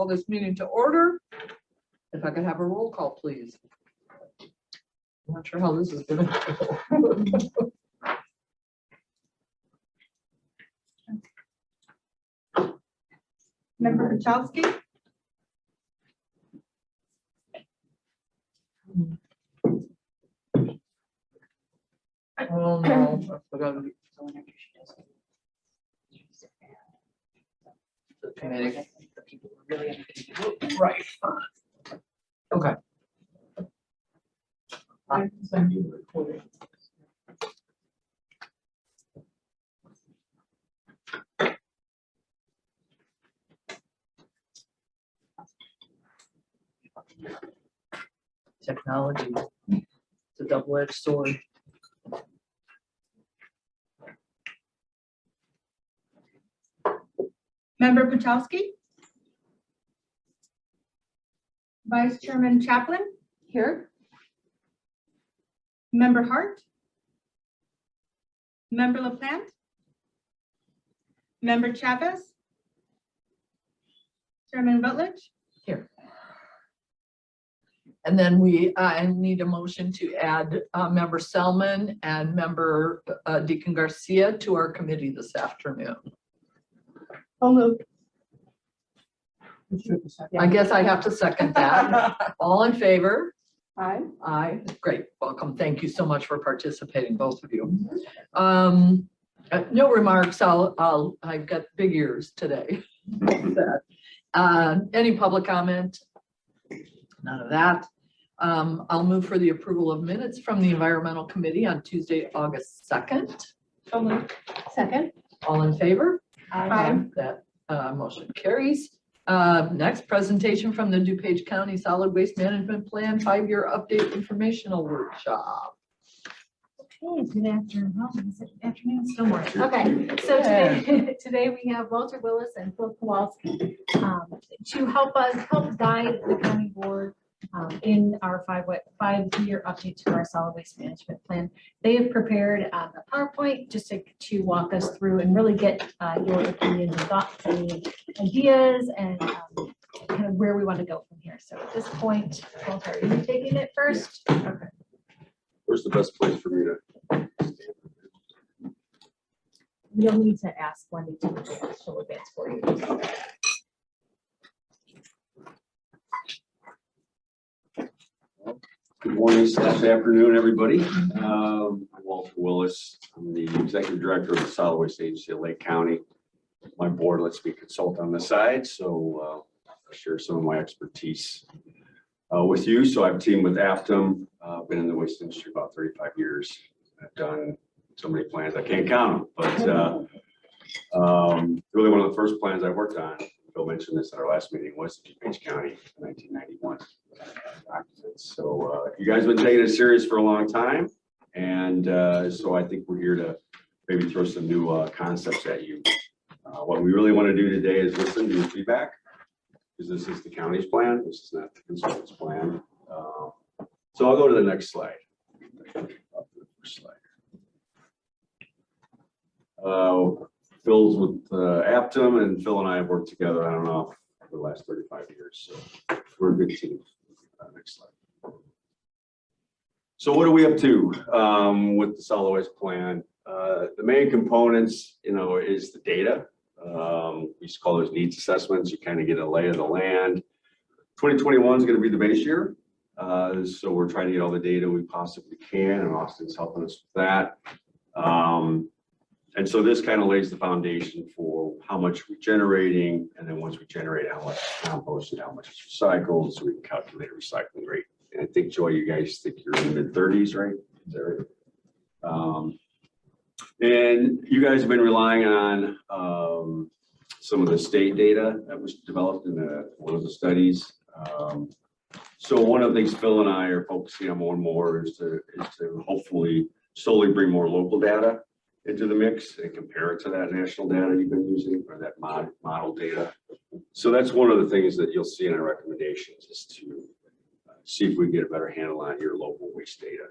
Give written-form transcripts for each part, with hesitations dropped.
call this meeting to order. If I could have a roll call, please. I'm not sure how this is going to go. Member Pachowski? Oh no, I forgot to the committee. Right. Okay. I can send you the recording. Technology, it's a double-edged sword. Member Pachowski? Vice Chairman Chaplin? Here. Member Hart? Member LaPlante? Member Chavez? Chairman Rutledge? Here. And then I need a motion to add Member Selman and Member Deacon Garcia to our committee this afternoon. I'll move. I guess I have to second that. All in favor? Aye. Aye. Great. Welcome. Thank you so much for participating, both of you. No remarks. I've got big ears today. Any public comment? None of that. I'll move for the approval of minutes from the Environmental Committee on Tuesday, August 2nd. I'll move. Second. All in favor? Aye. That motion carries. Next, presentation from the DuPage County Solid Waste Management Plan 5-year update informational workshop. Okay, good afternoon. Well, is it afternoon? Still morning. Okay, so today we have Walter Willis and Phil Kowalski to help guide the county board in our 5-year update to our solid waste management plan. They have prepared a PowerPoint just to walk us through and really get your opinions and thoughts and ideas and kind of where we want to go from here. So at this point, Walter, are you taking it first? Okay. Where's the best place for me to stand? You'll need to ask Wendy to she'll advance for you. Good morning, staff, afternoon, everybody. I'm Walter Willis. I'm the Executive Director of the Solid Waste Agency of Lake County. My board lets me consult on the side, so I'll share some of my expertise with you. So I've teamed with Afton. I've been in the waste industry about 35 years. I've done so many plans, I can't count them, but really one of the first plans I worked on, Phil mentioned this at our last meeting, was DuPage County in 1991. So you guys have been taking it serious for a long time. And so I think we're here to maybe throw some new concepts at you. What we really want to do today is listen to your feedback, because this is the county's plan. This is not the consultant's plan. So I'll go to the next slide. Phil's with Aptum, and Phil and I have worked together, I don't know, for the last 35 years. So we're a good team. Next slide. So what are we up to with the solid waste plan? The main components, is the data. We used to call those needs assessments. You kind of get a lay of the land. 2021 is going to be the base year. So we're trying to get all the data we possibly can, and Austin's helping us with that. And so this kind of lays the foundation for how much we're generating, and then once we generate, how much is composted, how much is recycled, so we can calculate a recycling rate. And I think, Joy, you guys think you're in the mid-30s, right? Is that right? And you guys have been relying on some of the state data that was developed in one of the studies. So one of the things Phil and I are focusing on more and more is to hopefully slowly bring more local data into the mix and compare it to that national data you've been using, or that model data. So that's one of the things that you'll see in our recommendations, is to see if we can get a better handle on your local waste data.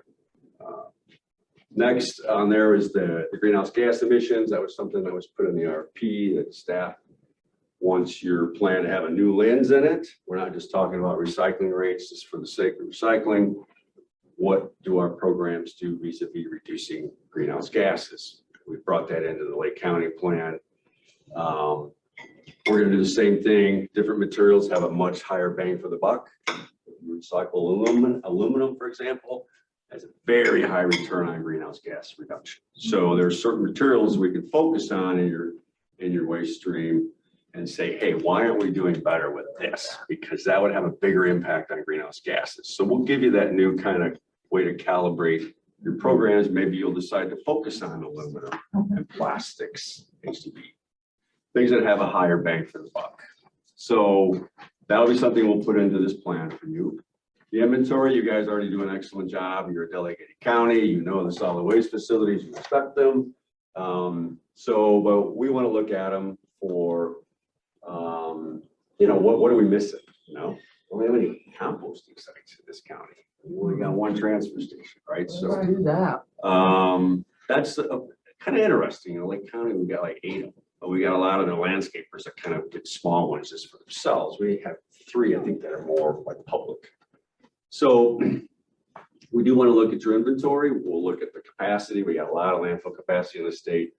Next on there is the greenhouse gas emissions. That was something that was put in the RFP that staff once you're planning to have a new lens in it, we're not just talking about recycling rates just for the sake of recycling. What do our programs do vis-a-vis reducing greenhouse gases? We brought that into the Lake County plan. We're going to do the same thing. Different materials have a much higher bang for the buck. Recycle aluminum, for example, has a very high return on greenhouse gas reduction. So there's certain materials we can focus on in your waste stream and say, hey, why aren't we doing better with this? Because that would have a bigger impact on greenhouse gases. So we'll give you that new kind of way to calibrate your programs. Maybe you'll decide to focus on aluminum and plastics, HDPE, things that have a higher bang for the buck. So that'll be something we'll put into this plan for you. The inventory, you guys already do an excellent job. You're a delegated county, you know the solid waste facilities, you inspect them. But we want to look at them for, what are we missing? We don't have any composting sites in this county. We only got one transfer station, right? Why do that? That's kind of interesting. In Lake County, we got like 8 of them, but we got a lot of the landscapers that kind of get small ones just for themselves. We have 3, I think, that are more like public. So we do want to look at your inventory. We'll look at the capacity. We got a lot of landfill capacity in the state.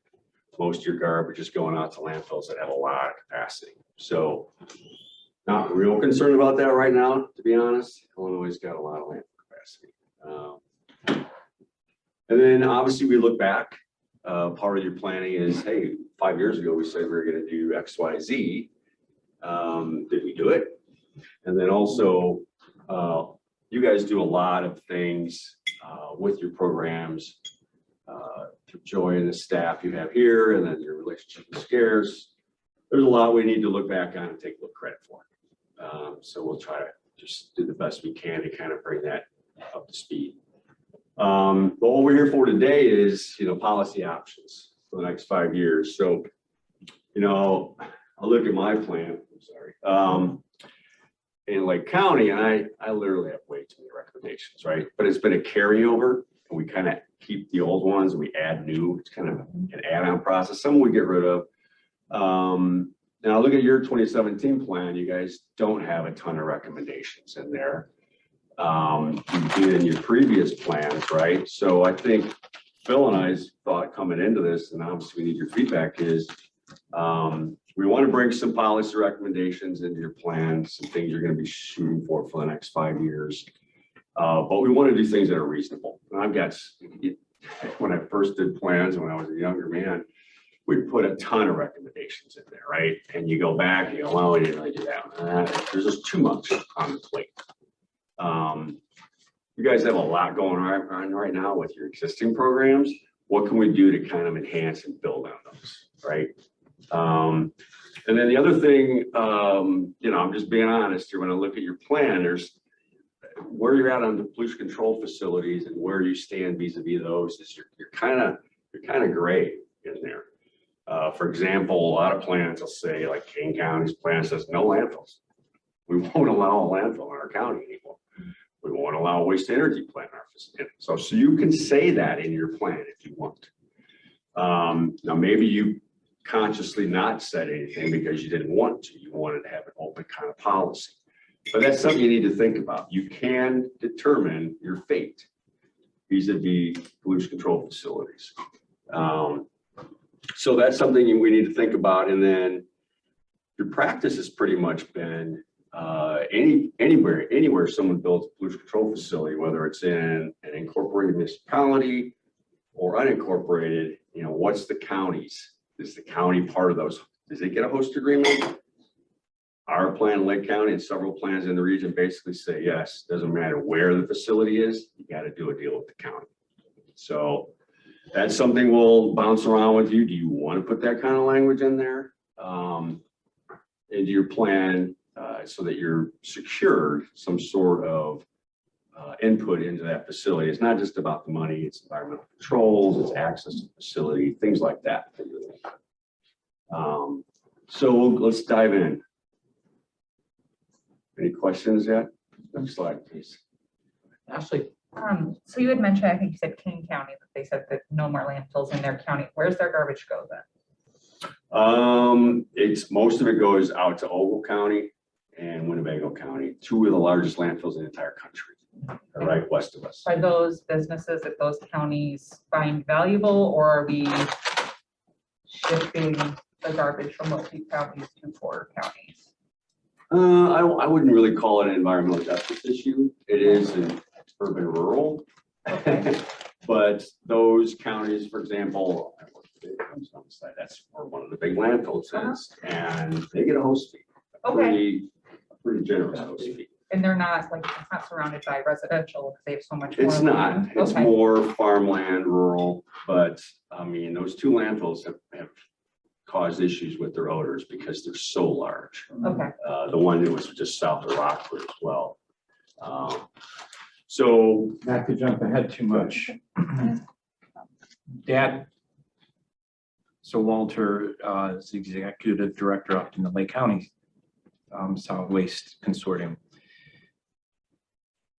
Most of your garbage is going out to landfills that have a lot of capacity. So not real concerned about that right now, to be honest. Illinois got a lot of landfill capacity. And then obviously we look back. Part of your planning is, hey, 5 years ago, we said we were going to do X, Y, Z. Did we do it? And then also, you guys do a lot of things with your programs through Joy and the staff you have here, and then your relationship with Scarce. There's a lot we need to look back on and take a little credit for. So we'll try to just do the best we can to kind of bring that up to speed. But what we're here for today is, policy options for the next 5 years. So, I'll look at my plan. I'm sorry. In Lake County, and I literally have way too many recommendations, right? But it's been a carryover, and we kind of keep the old ones and we add new. It's kind of an add-on process. Some we get rid of. Now look at your 2017 plan. You guys don't have a ton of recommendations in there. You did in your previous plans, right? So I think Phil and I's thought coming into this, and obviously we need your feedback, is we want to bring some policy recommendations into your plan, some things you're going to be shooting for the next 5 years. But we want to do things that are reasonable. And I've got, when I first did plans when I was a younger man, we put a ton of recommendations in there, right? And you go back and you go, well, we didn't really do that. There's just too much on the plate. You guys have a lot going on right now with your existing programs. What can we do to kind of enhance and build on those, right? And then the other thing, I'm just being honest here. When I look at your plan, there's where you're at on the pollution control facilities and where you stand vis-a-vis those is you're kind of gray in there. For example, a lot of plans will say, like King County's plan says no landfills. We won't allow a landfill in our county anymore. We won't allow a waste energy plant in our facility. So you can say that in your plan if you want. Now maybe you consciously not said anything because you didn't want to. You wanted to have an open kind of policy. But that's something you need to think about. You can determine your fate vis-a-vis pollution control facilities. So that's something we need to think about. And then your practice has pretty much been anywhere someone builds a pollution control facility, whether it's in an incorporated municipality or unincorporated, what's the county's? Is the county part of those? Does it get a host agreement? Our plan in Lake County and several plans in the region basically say, yes, doesn't matter where the facility is, you got to do a deal with the county. So that's something we'll bounce around with you. Do you want to put that kind of language in there into your plan so that you're secured some sort of input into that facility? It's not just about the money, it's environmental controls, it's access to the facility, things like that. So let's dive in. Any questions yet? Next slide, please. Ashley, So you had mentioned, I think you said King County, that they said that no more landfills in their county. Where's their garbage go then? Most of it goes out to Ogle County and Winnebago County, two of the largest landfills in the entire country, are right west of us. Are those businesses that those counties find valuable, or are we shifting the garbage from what we counties to poorer counties? I wouldn't really call it an environmental justice issue. It is an urban rural. Okay. But those counties, for example, that's where one of the big landfills is, and they get a host fee. Okay. Pretty generous host fee. And they're not like, it's not surrounded by residential, because they have so much more. It's not, land. it's Okay. more farmland, rural, but I mean, those two landfills have caused issues with their odors because they're so large. Okay. The one that was just south of Rockford as well. So Not to jump ahead too much. Dad, so Walter is the executive director up in the Lake County Solid Waste Consortium.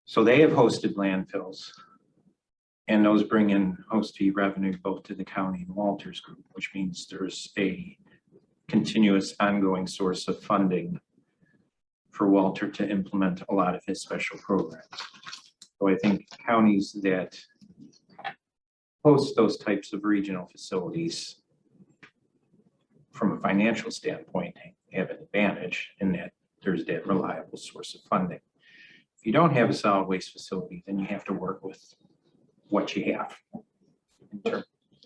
So they have hosted landfills, and those bring in host fee revenue both to the county and Walter's group, which means there's a continuous ongoing source of funding for Walter to implement a lot of his special programs. So I think counties that host those types of regional facilities from a financial standpoint have an advantage in that there's that reliable source of funding. If you don't have a solid waste facility, then you have to work with what you have.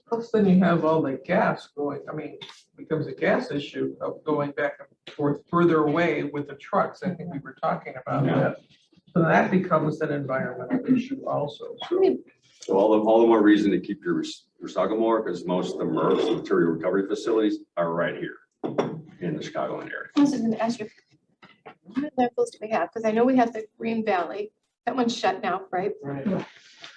Plus then you have all the gas going, I mean, becomes a gas issue of going back and forth further away with the trucks. I think we were talking about that. So that becomes an environmental issue also. So all the more reason to keep your recycle more, because most of the MRFs, material recovery facilities, are right here in the Chicagoland area. I was gonna ask you, how many landfills do we have? Because I know we have the Green Valley. That one's shut now, right? Right.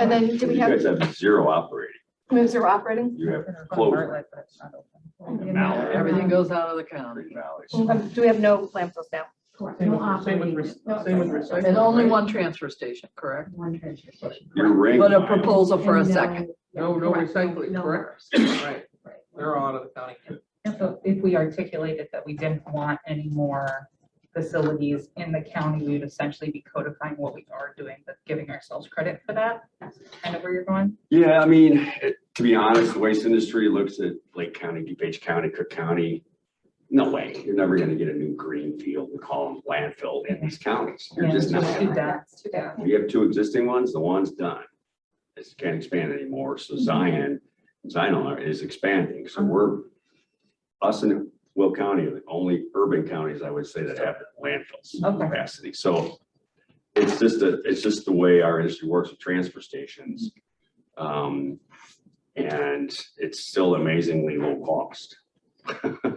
And then do we You have, guys have zero operating. they're operating? You have They're going closed Bartlett, but it's not open. Now, Everything goes out of the county. valleys. Do we have no landfills now? Correct. Same No with operating. recycling. And only one transfer station, correct? One transfer station. You're ranked. But a proposal for a And no- second. No Correct. recycling, No correct? MRFs. Right, Right. they're all out of the county. And so if we articulated that we didn't want any more facilities in the county, we would essentially be codifying what we are doing, but giving ourselves credit for that. That's kind of where you're going. Yeah, I mean, to be honest, the waste industry looks at Lake County, DuPage County, Cook County. No way, you're never gonna get a new green field and call them landfill in these counties. You're Yeah, just not. too dense, too dense. We have two existing ones, the one's done. It can't expand anymore, so Zion is expanding, so us and Will County are the only urban counties, I would say, that have landfills Okay. capacity, so it's just the way our industry works with transfer stations. And it's still amazingly low cost.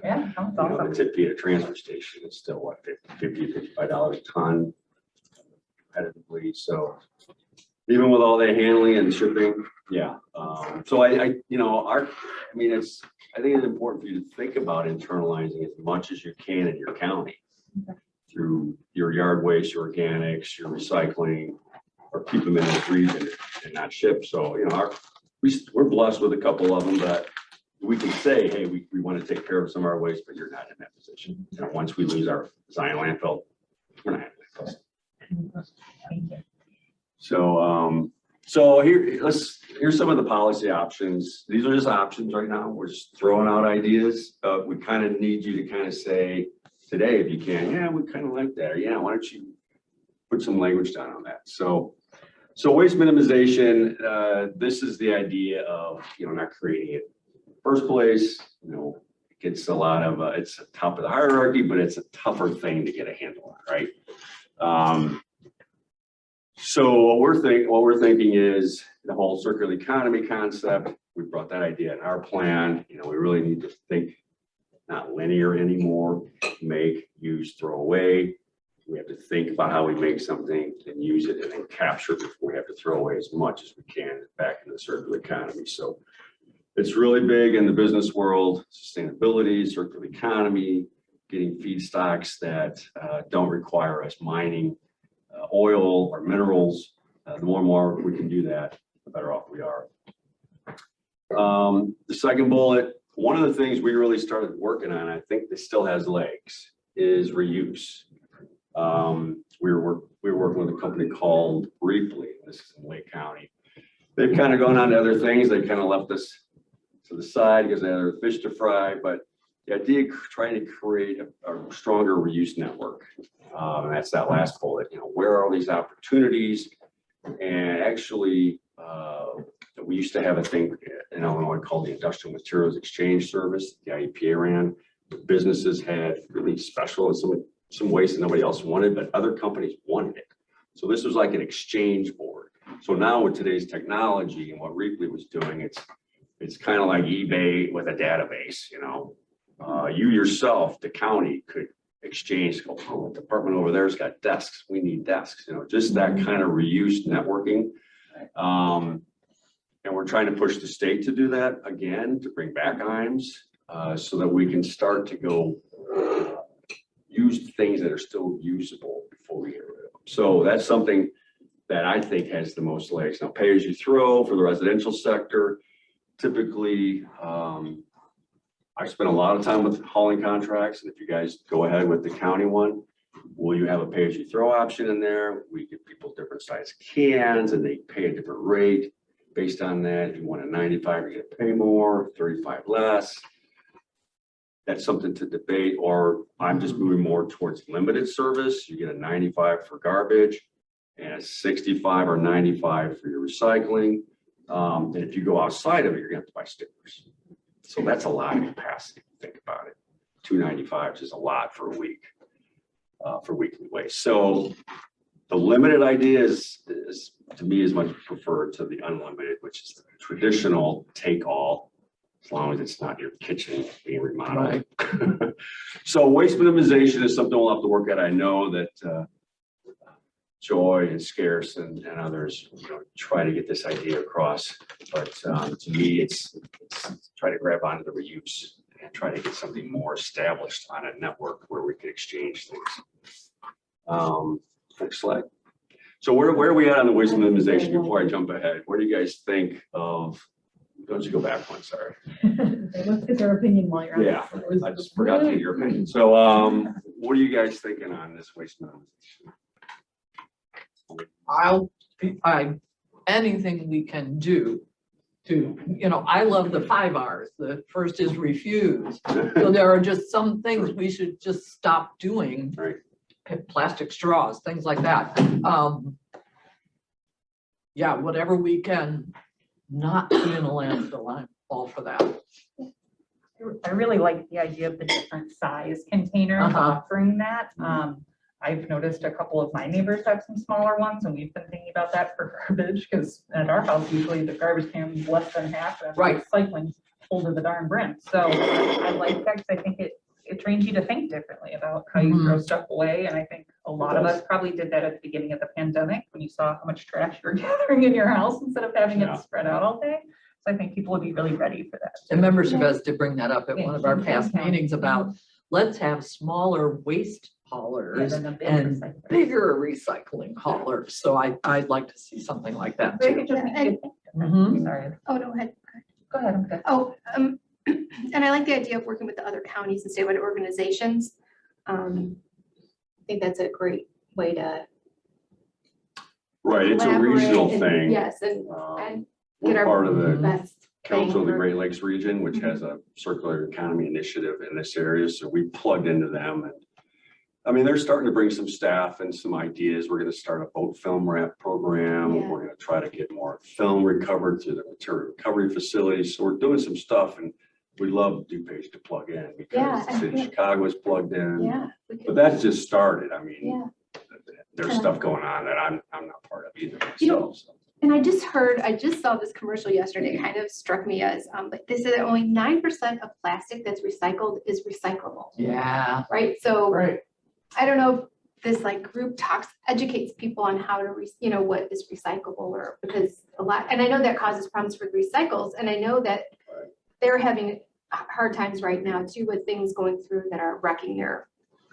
Yeah, sounds You know, awesome. the tip fee at a transfer station is still what, $55 a ton competitively, so even with all that handling and shipping, yeah. So I think it's important for you to think about internalizing as much as you can in your county through your yard waste, your organics, your recycling, or keep them in this region and not ship. So, we're blessed with a couple of them that we can say, hey, we want to take care of some of our waste, but you're not in that position. Once we lose our Zion landfill, we're not having landfills. Thank you. So here's some of the policy options. These are just options right now. We're just throwing out ideas. We kind of need you to kind of say today, if you can, yeah, we kind of like that. Or yeah, why don't you put some language down on that? So waste minimization, this is the idea of, not creating it in the first place. It gets a lot of, it's at the top of the hierarchy, but it's a tougher thing to get a handle on, right? So what we're thinking is the whole circular economy concept. We brought that idea in our plan. We really need to think not linear anymore. Make, use, throw away. We have to think about how we make something and use it and then capture it before we have to throw away as much as we can back in the circular economy. So it's really big in the business world: sustainability, circular economy, getting feedstocks that don't require us mining oil or minerals. The more and more we can do that, the better off we are. The second bullet, one of the things we really started working on, I think this still has legs, is reuse. We were working with a company called Briefly. This is in Lake County. They've kind of gone on to other things. They kind of left us to the side because they had other fish to fry. But the idea of trying to create a stronger reuse network. And that's that last bullet. Where are all these opportunities? And actually, we used to have a thing in Illinois called the Industrial Materials Exchange Service. The IEPA ran. The businesses had really special some waste that nobody else wanted, but other companies wanted it. So this was like an exchange board. So now with today's technology and what Reaply was doing, it's kind of like eBay with a database. You yourself, the county, could exchange. Go, oh, the department over there's got desks. We need desks. Just that kind of reuse networking. And we're trying to push the state to do that again, to bring back IMES, so that we can start to go use things that are still usable before we get rid of them. So that's something that I think has the most legs. Now, pay as you throw for the residential sector. Typically, I spent a lot of time with hauling contracts, and if you guys go ahead with the county one, will you have a pay as you throw option in there? We give people different size cans and they pay a different rate based on that. If you want a 95, you're gonna pay more, 35 less. That's something to debate, or I'm just moving more towards limited service. You get a 95 for garbage and a 65 or 95 for your recycling. And if you go outside of it, you're gonna have to buy stickers. So that's a lot of capacity, think about it. 295 is a lot for a week, for weekly waste. So the limited idea is to me is much preferred to the unlimited, which is the traditional take all, as long as it's not your kitchen being remodeled. Right. So waste minimization is something we'll have to work at. I know that Joy and Scarce and others try to get this idea across, but to me it's try to grab onto the reuse and try to get something more established on a network where we can exchange things. Next slide. So where are we at on the waste minimization before I jump ahead? Where do you guys think of, don't you go back one, sorry. Let's get their opinion while you're on. Yeah, I just forgot to get your opinion. So what are you guys thinking on this waste minimization? Anything we can do to, I love the 5 R's. The first is refuse. So there are just some things we should just stop doing. Right. Plastic straws, things like that. Yeah, whatever we can not put in a landfill, I'm all for that. I really like the idea of the different size containers offering that. I've noticed a couple of my neighbors have some smaller ones, and we've been thinking about that for garbage, because at our house, usually the garbage can is less than half, and Right. recycling full to the darn brim. So I like that, because I think it trains you to think differently about how you throw stuff away. And I think a lot of us probably did that at the beginning of the pandemic, when you saw how much trash you were gathering in your house instead of having it spread out all day. So I think people would be really ready for that. And members of us did bring that up at one of our past meetings about, let's have smaller waste haulers and bigger recycling haulers. So I'd like to see something like that too. And- Sorry. Oh, no, go ahead. Go ahead. I'm good. Oh, and I like the idea of working with the other counties and statewide organizations. I think that's a great way to. Right, it's a regional collaborate and- thing. Yes, and get We're our part of the best. Council of the bang for- Great Lakes region, which has a circular economy initiative in this area. So we plugged into them, and I mean, they're starting to bring some staff and some ideas. We're going to start a boat film wrap program. Yeah. We're going to try to get more film recovered through the material recovery facilities. So we're doing some stuff, and we'd love DuPage to plug in, because the city of Chicago is plugged in. Yeah. But that's just started. I mean, Yeah. there's stuff going on that I'm not part of either You know, myself. So. And I just saw this commercial yesterday, it kind of struck me as, like they said that only 9% of plastic that's recycled is recyclable, Yeah. right? So Right. I don't know if this like group educates people on how to, what is recyclable, or because a lot, and I know that causes problems for the recycles. And I know that they're having hard times right now too, with things going through that are wrecking their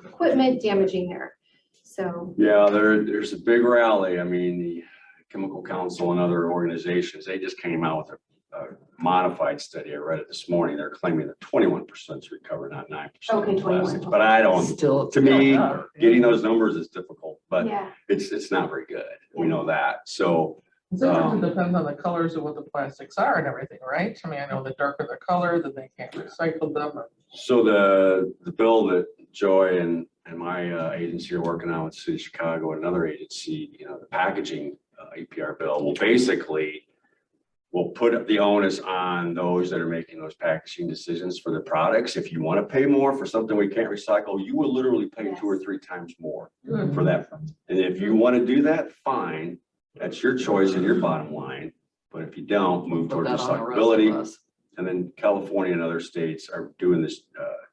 equipment, damaging their, so. Yeah, there's a big rally. I mean, the Chemical Council and other organizations, they just came out with a modified study, I read it this morning, they're claiming that 21% is recovered, not 9% Okay, of plastics. 21. But I don't, Still. to me, Yeah. getting those numbers is difficult, but Yeah, it's not very good. We know that. So Sometimes it depends on the colors of what the plastics are and everything, right? I mean, I know the darker the color, then they can't recycle them. So the bill that Joy and my agency are working on with the City of Chicago and another agency, the packaging APR bill will basically will put the onus on those that are making those packaging decisions for the products. If you want to pay more for something we can't recycle, you will literally pay 2 or 3 times more for that. And if you want to do that, fine, that's your choice and your bottom line. But if you don't, move Put towards that on the rest of recyclability. us. And then California and other states are doing this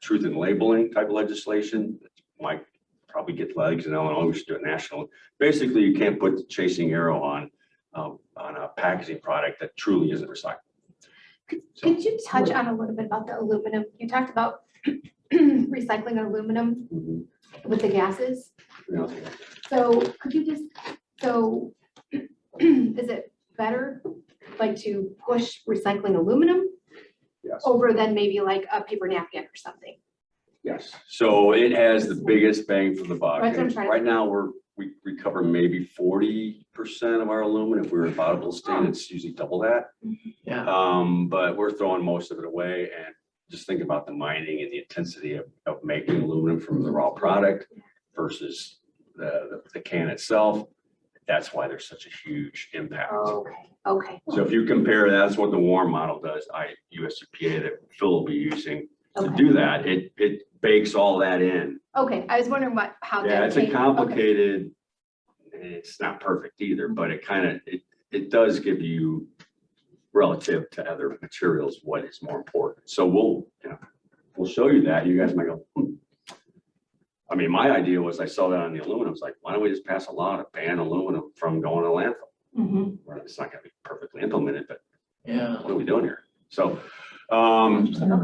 truth in labeling type of legislation. Might probably get legs in Illinois, we should do it national. Basically, you can't put the chasing arrow on a packaging product that truly isn't recyclable. could you touch on a little bit about the aluminum? You talked about recycling aluminum Mhm. with the gases. Yeah. So could you just, so is it better like to push recycling aluminum Yes. over than maybe like a paper napkin or something? Yes, so it has the biggest bang for the buck. That's what I'm trying to- Right now, we recover maybe 40% of our aluminum. If we're a valuable state, it's usually double that. Yeah. But we're throwing most of it away, and just think about the mining and the intensity of making aluminum from the raw product versus the can itself. That's why there's such a huge impact. Okay. So if you compare, that's what the warm model does, US EPA that Phil will be using to Okay. do that. It bakes all that in. Okay, I was wondering how. Yeah, that it's a came- okay. complicated, it's not perfect either, but it does give you relative to other materials, what is more important. So we'll show you that. You guys might go, I mean, my idea was I saw that on the aluminum. It's like, why don't we just pass a law to ban aluminum from going to landfill? Mhm. Well, it's not gonna be perfectly implemented, but Yeah. what are we doing here? So, Wisconsin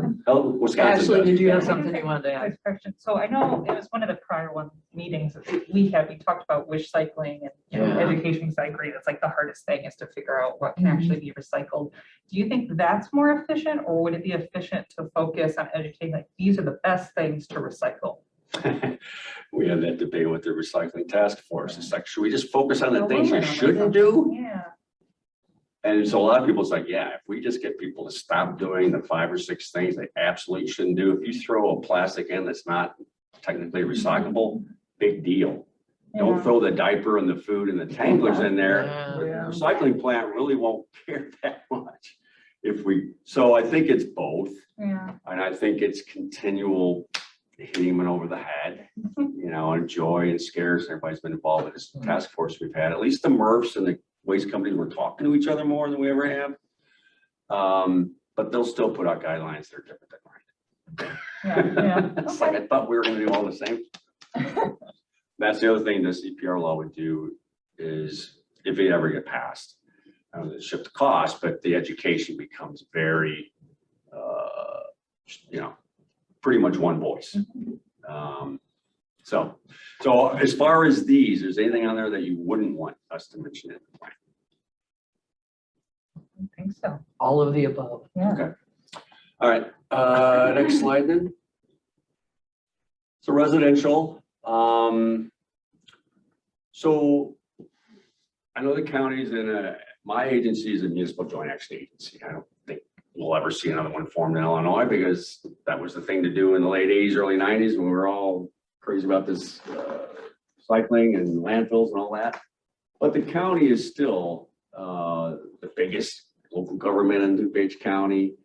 Ashley, does. did you have something you wanted to add? Quick question. So I know it was one of the prior meetings that we talked about wish cycling and, Yeah. education. So I agree, that's like the hardest thing is to figure out what can actually be recycled. Do you think that's more efficient, or would it be efficient to focus on educating, like, these are the best things to recycle? We had that debate with the recycling task force. It's like, should we just focus on the things you Aluminum or shouldn't something. do? Yeah. And so a lot of people, it's like, yeah, if we just get people to stop doing the 5 or 6 things they absolutely shouldn't do. If you throw a plastic in that's not technically recyclable, big deal. Don't Yeah. throw the diaper and the food and the tanglers in there. Yeah. The recycling plant really won't care that much. So I think it's both. Yeah. And I think it's continual hitting them over the head, and Joy and Scares, everybody's been involved in this task force we've had. At least the MRFs and the waste companies were talking to each other more than we ever have. But they'll still put out guidelines that are different than mine. Yeah. It's like, I thought we were gonna do all the same. That's the other thing the CPR law would do is, if it ever get passed, shift the cost, but the education becomes very, pretty much one voice. So as far as these, is anything on there that you wouldn't want us to mention in the plan? I think so. All of the above. Yeah. All right, next slide then. So residential, so I know the county's my agency is a municipal joint action agency. I don't think we'll ever see another one formed in Illinois, because that was the thing to do in the late 80s, early 90s, when we were all crazy about this cycling and landfills and all that. But the county is still the biggest local government in DuPage County,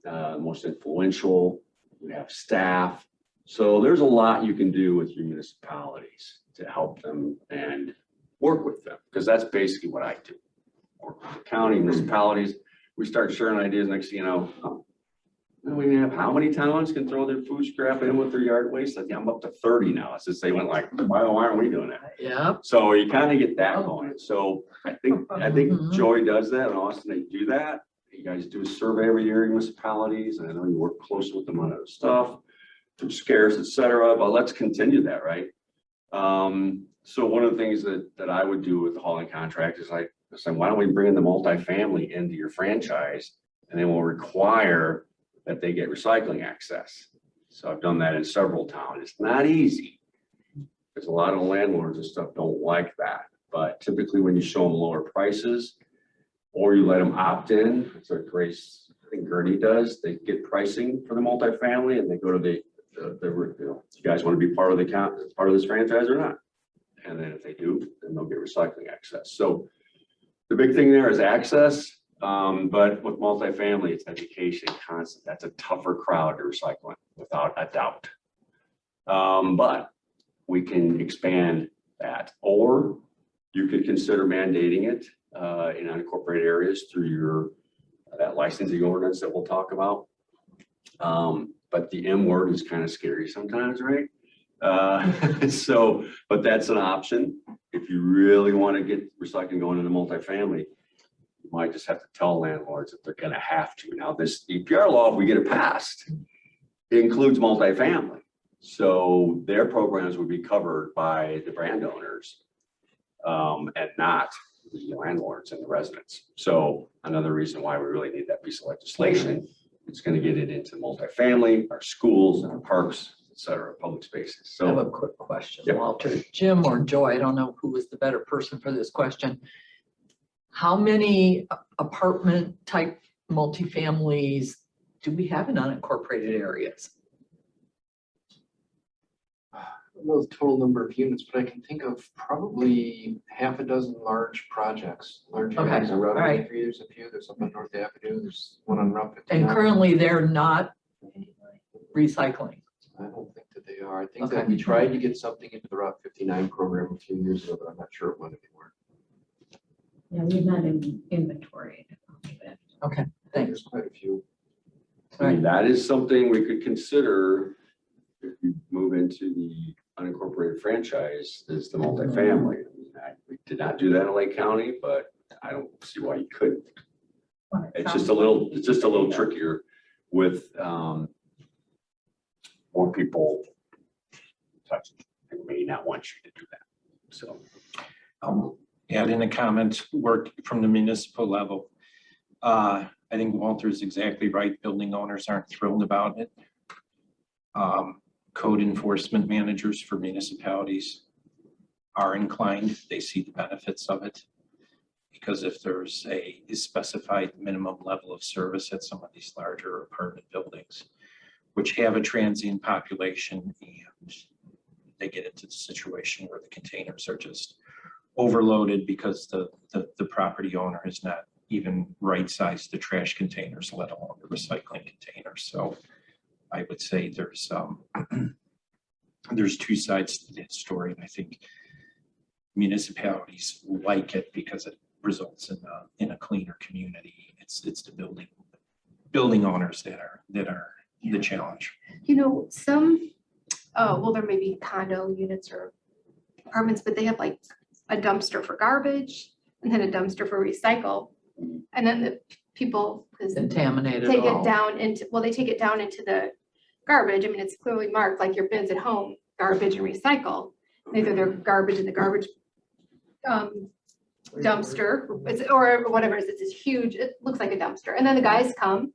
most influential. We have staff. So there's a lot you can do with your municipalities to help them and work with them, because that's basically what I do. Work with the county, municipalities. We start sharing ideas. Next thing you know, we have how many towns can throw their food scrap in with their yard waste? Like, I'm up to 30 now. Since they went like, why aren't we doing that? Yeah. So you kind of get that going. So I think Mhm. Joy does that, and Austin, they do that. You guys do a survey every year in municipalities, and I know you work closely with them on other stuff, through Scares, et cetera, but let's continue that, right? So one of the things that I would do with the hauling contract is like, why don't we bring in the multifamily into your franchise and then we'll require that they get recycling access. So I've done that in several towns. It's not easy, because a lot of landlords and stuff don't like that. But typically when you show them lower prices, or you let them opt in, it's like Grace, I think Gurney does, they get pricing for the multifamily and they go to the you know, you guys want to be part of the part of this franchise or not? And then if they do, then they'll get recycling access. So the big thing there is access, but with multifamily, it's education constant. That's a tougher crowd to recycle in, without a doubt. But we can expand that, or you could consider mandating it in unincorporated areas through that licensing ordinance that we'll talk about. But the M word is kind of scary sometimes, right? But that's an option. If you really want to get recycling going into multifamily, you might just have to tell landlords that they're going to have to. Now, this EPR law, if we get it passed, it includes multifamily. So their programs would be covered by the brand owners and not the landlords and the residents. So another reason why we really need that piece of legislation, it's going to get it into multifamily, our schools and our parks, et cetera, public spaces. I have So a quick question, Yep. Walter. Jim or Joy, I don't know who was the better person for this question. How many apartment type multifamilies do we have in unincorporated areas? I don't know the total number of units, but I can think of probably half a dozen large projects, large Okay, areas around. all right. There's a few, there's up on North Avenue, there's one on Route And 59. currently they're not recycling. I don't think that they are. I think Okay. that we tried to get something into the Route 59 program a few years ago, but I'm not sure it went anywhere. Yeah, we've not inventoried. Okay, There's thanks. quite a few. I mean, that is something we could consider if you move into the unincorporated franchise, is the multifamily. I mean, we did not do that in Lake County, but I don't see why you couldn't. It's just a little trickier with more people touching. They may not want you to do that. So Add in a comment, work from the municipal level. I think Walter's exactly right. Building owners aren't thrilled about it. Code enforcement managers for municipalities are inclined. They see the benefits of it. Because if there's a specified minimum level of service at some of these larger apartment buildings, which have a transient population, and they get into the situation where the containers are just overloaded because the property owner has not even right-sized the trash containers, let alone the recycling containers. So I would say there's two sides to that story, and I think municipalities like it because it results in a cleaner community. It's the building owners that are the challenge. You know, some, well, there may be condo units or apartments, but they have like a dumpster for garbage and then a dumpster for recycle. And then the people, because Contaminated take all. it down into, well, they take it down into the garbage. I mean, it's clearly marked like your bins at home, garbage and recycle. Either they're garbage in the garbage dumpster, or whatever, it's this huge, it looks like a dumpster. And then the guys come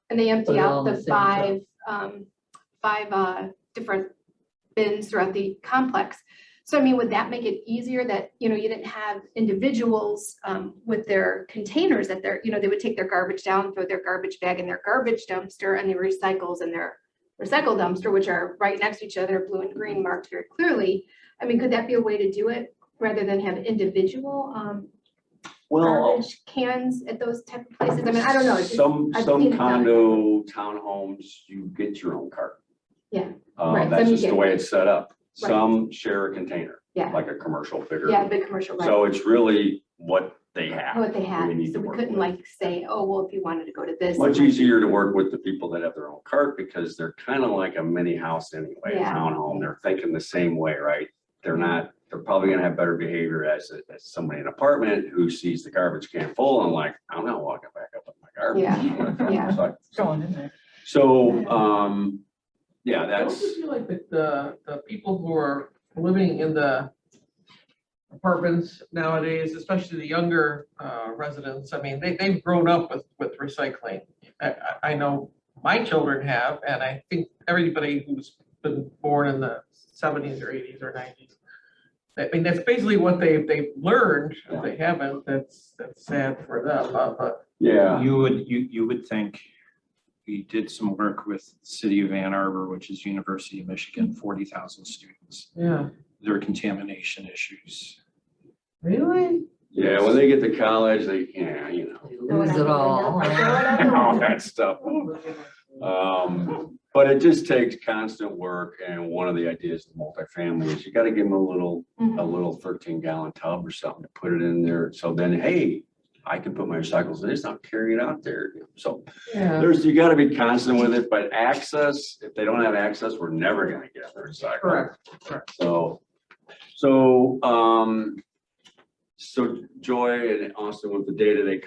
and they Put empty it all out in the the same five different bins throughout the complex. So I mean, would that make it easier that, you know, you didn't have individuals with their containers that they're, you know, they would take their garbage down, throw their garbage bag in their garbage dumpster and the recycles in their recycle dumpster, which are right next to each other, blue and green marked very clearly. I mean, could that be a way to do it rather than have individual garbage cans at those type of places? I mean, I don't know. It's just- some I've seen it done. condo townhomes, you get your own cart. Yeah, right, That's some you just the get. way it's set up. Right. Some share a container, Yeah, like a commercial bigger. yeah, big commercial, right. So it's really what they have. What they had, we need so to we work couldn't with. like say, oh, well, if you wanted to go to this. Much it might be- easier to work with the people that have their own cart because they're kind of like a mini house anyway, a Yeah. townhome. They're thinking the same way, right? They're probably gonna have better behavior as somebody in an apartment who sees the garbage can full and like, I'm not walking back up with my garbage. Yeah, yeah. So- Going in there. So, yeah, I also that's, feel like the people who are living in the apartments nowadays, especially the younger residents, I mean, they've grown up with recycling. I know my children have, and I think everybody who's been born in the 70s or 80s or 90s. I mean, that's basically what they've learned. If they haven't, that's sad for them, but. Yeah. You would think, we did some work with the City of Ann Arbor, which is University of Michigan, 40,000 students. Yeah. There are contamination issues. Really? Yeah, when they get to college, they, you know, Lose it all. all that stuff. But it just takes constant work, and one of the ideas of multifamily is you gotta give them a little 13-gallon tub or something to put it in there, so then, hey, I can put my recycles in, it's not carry it out there. So Yeah. you gotta be constant with it, but access, if they don't have access, we're never gonna get the recycling. Correct. So Joy and Austin, with the data they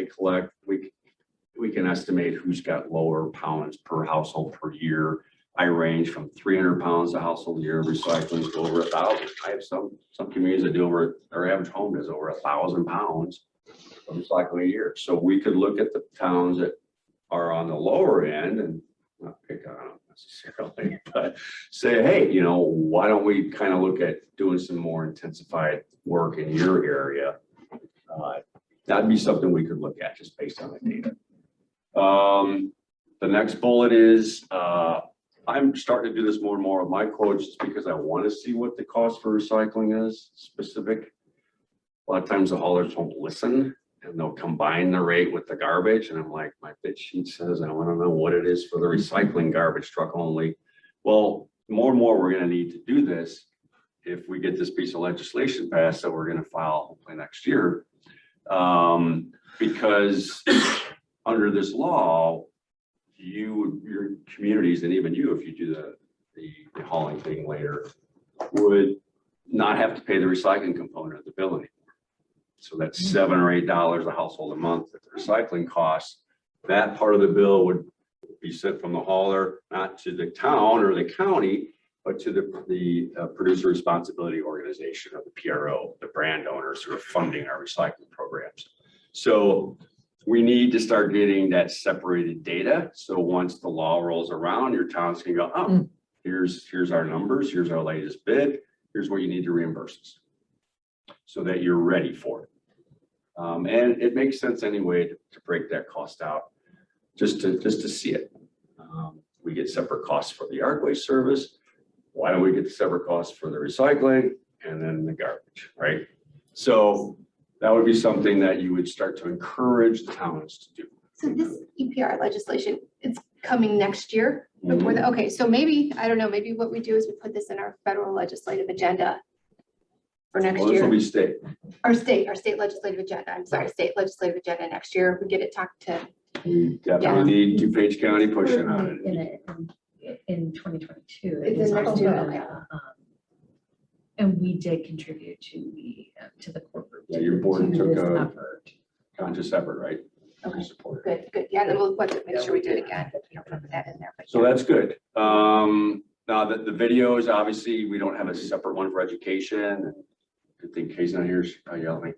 collect, we can estimate who's got lower pounds per household per year. I range from 300 pounds a household a year of recycling to over 1,000. I have some communities that do our average home does over 1,000 pounds of recycling a year. So we could look at the towns that are on the lower end and not pick on them necessarily, but say, hey, you know, why don't we kind of look at doing some more intensified work in your area? That'd be something we could look at just based on the data. The next bullet is, I'm starting to do this more and more with my quotes just because I want to see what the cost for recycling is specific. A lot of times the haulers won't listen and they'll combine the rate with the garbage. And I'm like, my bid sheet says, I want to know what it is for the recycling garbage truck only. Well, more and more, we're going to need to do this if we get this piece of legislation passed that we're going to file hopefully next year. Because under this law, your communities, and even you, if you do the hauling thing later, would not have to pay the recycling component of the bill anymore. So that's $7 or $8 a household a month that the recycling costs. That part of the bill would be sent from the hauler, not to the town or the county, but to the producer responsibility organization or the PRO, the brand owners who are funding our recycling programs. So we need to start getting that separated data. So once the law rolls around, your towns can go, oh, here's our numbers, here's our latest bid, here's what you need to reimburse us, so that you're ready for it. And it makes sense anyway to break that cost out, just to see it. We get separate costs for the yard waste service. Why don't we get the separate costs for the recycling and then the garbage, right? So that would be something that you would start to encourage the towns to do. So this EPR legislation, it's coming next year before the, okay, so maybe, I don't know, maybe what we do is we put this in our federal legislative agenda for next Well, this will year. be state. Our state legislative agenda, I'm sorry, state legislative agenda next year. We get it talked to, We definitely need DuPage County pushing on it. In 2022. It's in next year, okay. And we did contribute to the core group. Yeah, your board to took this a effort. conscious effort, right? Okay. Support. good, yeah, then we'll make sure we do it again. We don't put that in there, but. So that's good. Now the videos, obviously, we don't have a separate one for education. Good thing Kay's not here, she'll probably yell at me.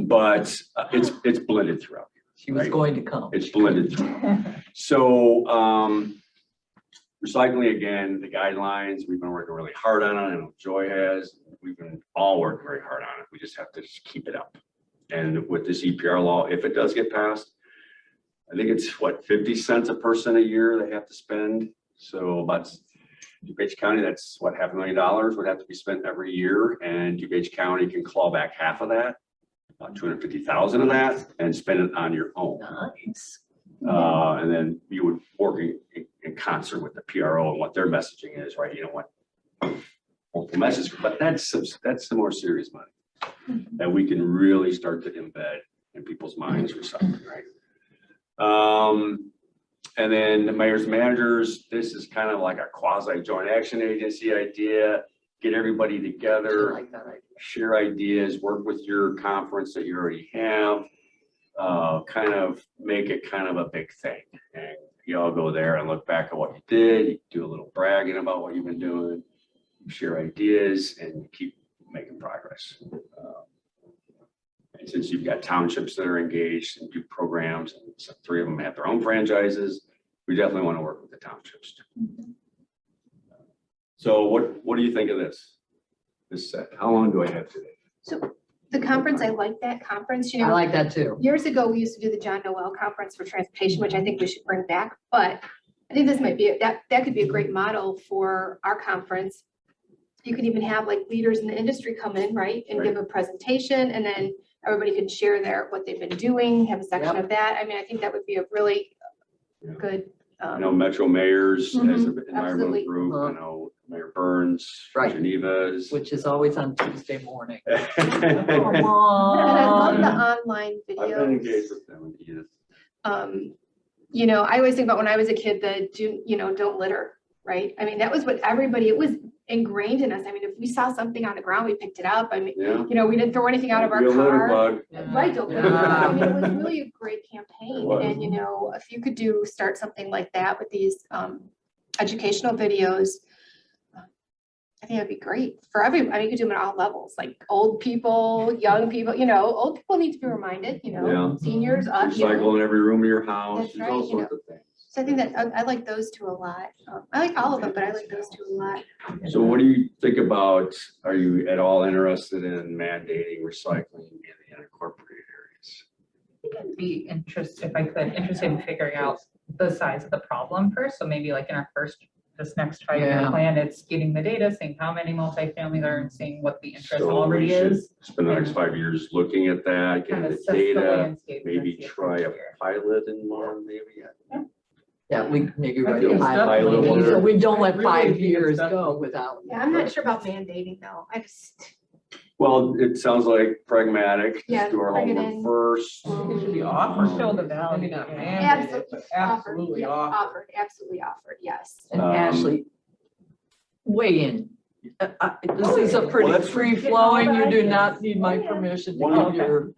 But it's blended throughout. She was Right. going to come. It's blended through. So recycling, again, the guidelines, we've been working really hard on it. I know Joy has. We've been all working very hard on it. We just have to just keep it up. And with this EPR law, if it does get passed, I think it's what, 50 cents a person a year they have to spend. So about DuPage County, that's what, $500,000 would have to be spent every year. And DuPage County can claw back half of that, about 250,000 of that, and spend it on your own. Nice. And then you would work in concert with the PRO and what their messaging is, right? You know what, multiple messages, but that's the more serious money that we can really start to embed in people's minds or something, right? And then the mayors and managers, this is kind of like a quasi joint action agency idea. Get everybody I together, like that idea. share ideas, work with your conference that you already have. Kind of make it kind of a big thing. And you all go there and look back at what you did, you do a little bragging about what you've been doing, share ideas, and keep making progress. progress. And since you've got townships that are engaged and do programs, and some 3 of them have their own franchises, we definitely want to work with the townships too. So what do you think of this set? How long do I have today? So the conference, I like that conference, you I know, like that too. years ago, we used to do the John Noel Conference for transportation, which I think we should bring back, but I think this might be, that could be a great model for our conference. You could even have like leaders in the industry come in, right, and give a presentation, and then everybody can share what they've been doing, have a section Yep. of that. I mean, I think that would be a really Yeah. good. I know Metro Mayors as an environmental absolutely. group, I know Mayor Burns, Right. Geneva's. Which is always on Tuesday morning. I've Come And I love the on. online been videos. engaged with them, Edith. You know, I always think about when I was a kid, don't litter, right? I mean, that was what it was ingrained in us. I mean, if we saw something on the ground, we picked it up. I mean, Yeah. you know, we didn't throw anything out of our Be a litter car. bug. Right, don't litter. I mean, it was really a great campaign. It was. And, you know, if you could start something like that with these educational videos, I think it'd be great for everybody. I mean, you could do them at all levels, like old people, young people, you know, old people need to be reminded, you know, Yeah. seniors, us. you know. Recycle in every room of your house, That's there's right, all you know. sorts of things. So I think that I like those two a lot. I like all of them, but I like those two a lot. So what do you think about, are you at all interested in mandating recycling in the unincorporated areas? I think I'd be interested in figuring out the size of the problem first. So maybe like in this next 5-year Yeah. plan, it's getting the data, seeing how many multifamily there are and seeing what the interest So already we should is. spend the next 5 years looking at that, Kind getting of the assess the data, landscape. and maybe see if try a it's here. pilot in one, maybe. Yeah, we maybe I write think a it's pilot, definitely- so we don't let Really 5 think it's years go definitely- without. Yeah, I'm not sure about mandating though. Well, it sounds like pragmatic, Yeah, just do our bring it homework in. first. I think it should be offered. Show the value, Maybe not yeah. mandated, but Offered, absolutely yeah, offered. absolutely offered, yes. And Um, Ashley, weigh in. This is a pretty that's- free flowing, you do not need my permission to Well, give your,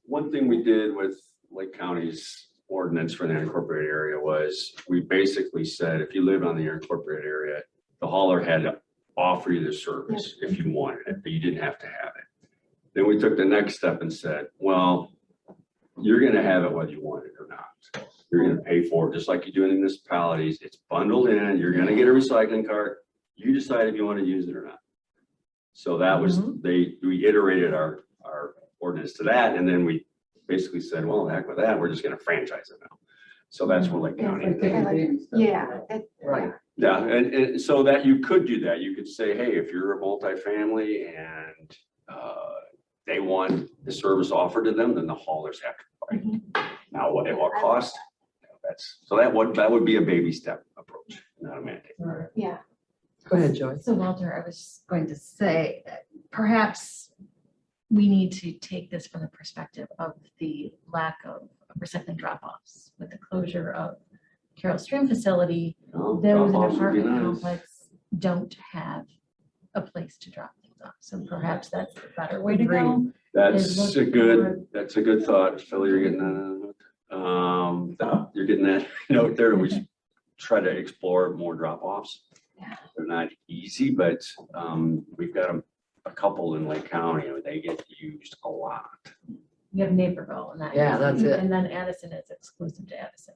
One thing we did with Lake County's ordinance for the unincorporated area was we basically said, if you live on the unincorporated area, the hauler had to offer you the service if you wanted it, but you didn't have to have it. Then we took the next step and said, well, you're gonna have it whether you want it or not. You're gonna pay for it, just like you do in the municipalities. It's bundled in, you're gonna get a recycling cart. You decide if you want to use it or not. So that was, we iterated our ordinance to that, and then we basically said, well, heck with that, we're just gonna franchise it now. So that's what Lake County I did. think a baby step. Yeah. right. Yeah, and so that you could do that. You could say, hey, if you're a multifamily and they want the service offered to them, then the haulers have to provide it. Now, at what cost? That would be a baby step approach, not a mandate. Yeah. Go ahead, Joyce. So Walter, I was just going to say that perhaps we need to take this from the perspective of the lack of recycling drop-offs with the closure of Carroll Stream facility. No, Those in drop-offs would be apartment nice. complex don't have a place to drop things off. So perhaps that's the better way to go. That's a good thought, Phil, you're getting that. You're getting that note there. We should try to explore more drop-offs. Yeah. They're not easy, but we've got a couple in Lake County, and they get used a lot. You have Naperville and that. Yeah, that's it. And then Addison is exclusive to Addison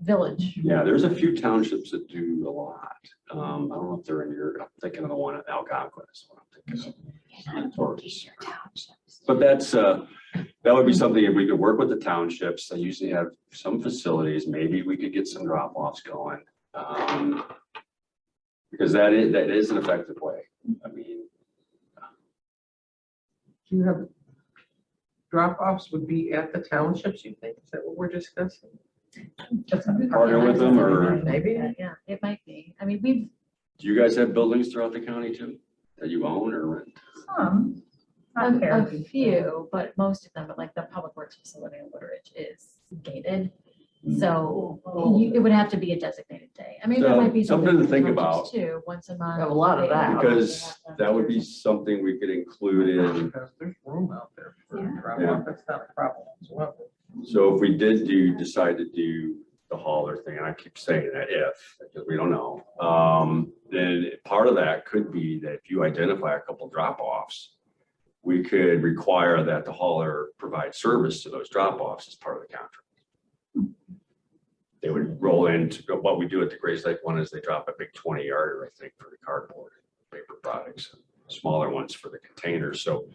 Village. Yeah, there's a few townships that do a lot. I don't know if they're in your, I'm thinking of the one at Algonquin is what I'm thinking of. But that's, that would be something if we could work with the townships. They usually have some facilities, maybe we could get some drop-offs going. Because that is an effective way. I mean, Do you have drop-offs would be at the townships, you think? Is that what we're discussing? partner with them, or Maybe. Yeah, it might be. I mean, do you guys have buildings throughout the county too, that you own or rent? Some, not a very. few, but most of them, but like the Public Works facility in Woodridge is gated. So it would have to be a designated day. I mean, there So, might be something to for think townships about. Too, once a month. Have a lot of that. Because that would be something we could include in. Because there's room out there for Yeah. drop-off, that's not a problem whatsoever. So if we did decide to do the hauler thing, and I keep saying that if, because we don't know, then part of that could be that if you identify a couple drop-offs, we could require that the hauler provide service to those drop-offs as part of the contract. They would roll into, what we do at the Grace Lake one is they drop a big 20-yarder, I think, for the cardboard, paper products, smaller ones for the containers. So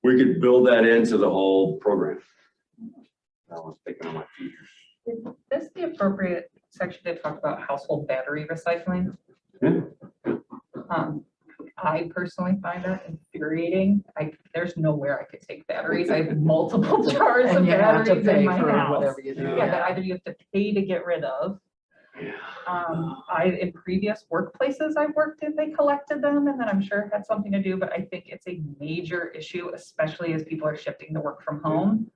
we could build that into the whole program. I was thinking on my feet. Is this the appropriate section to talk about household battery recycling? Yeah. I personally find that infuriating. There's nowhere I could take batteries. I have multiple jars of And you have to batteries in pay my for house. whatever you do. Yeah, that either you have to pay to get rid of. In previous workplaces I've worked in, they collected them, and then I'm sure it had something to do, but I think it's a major issue, especially as people are shifting to work from home.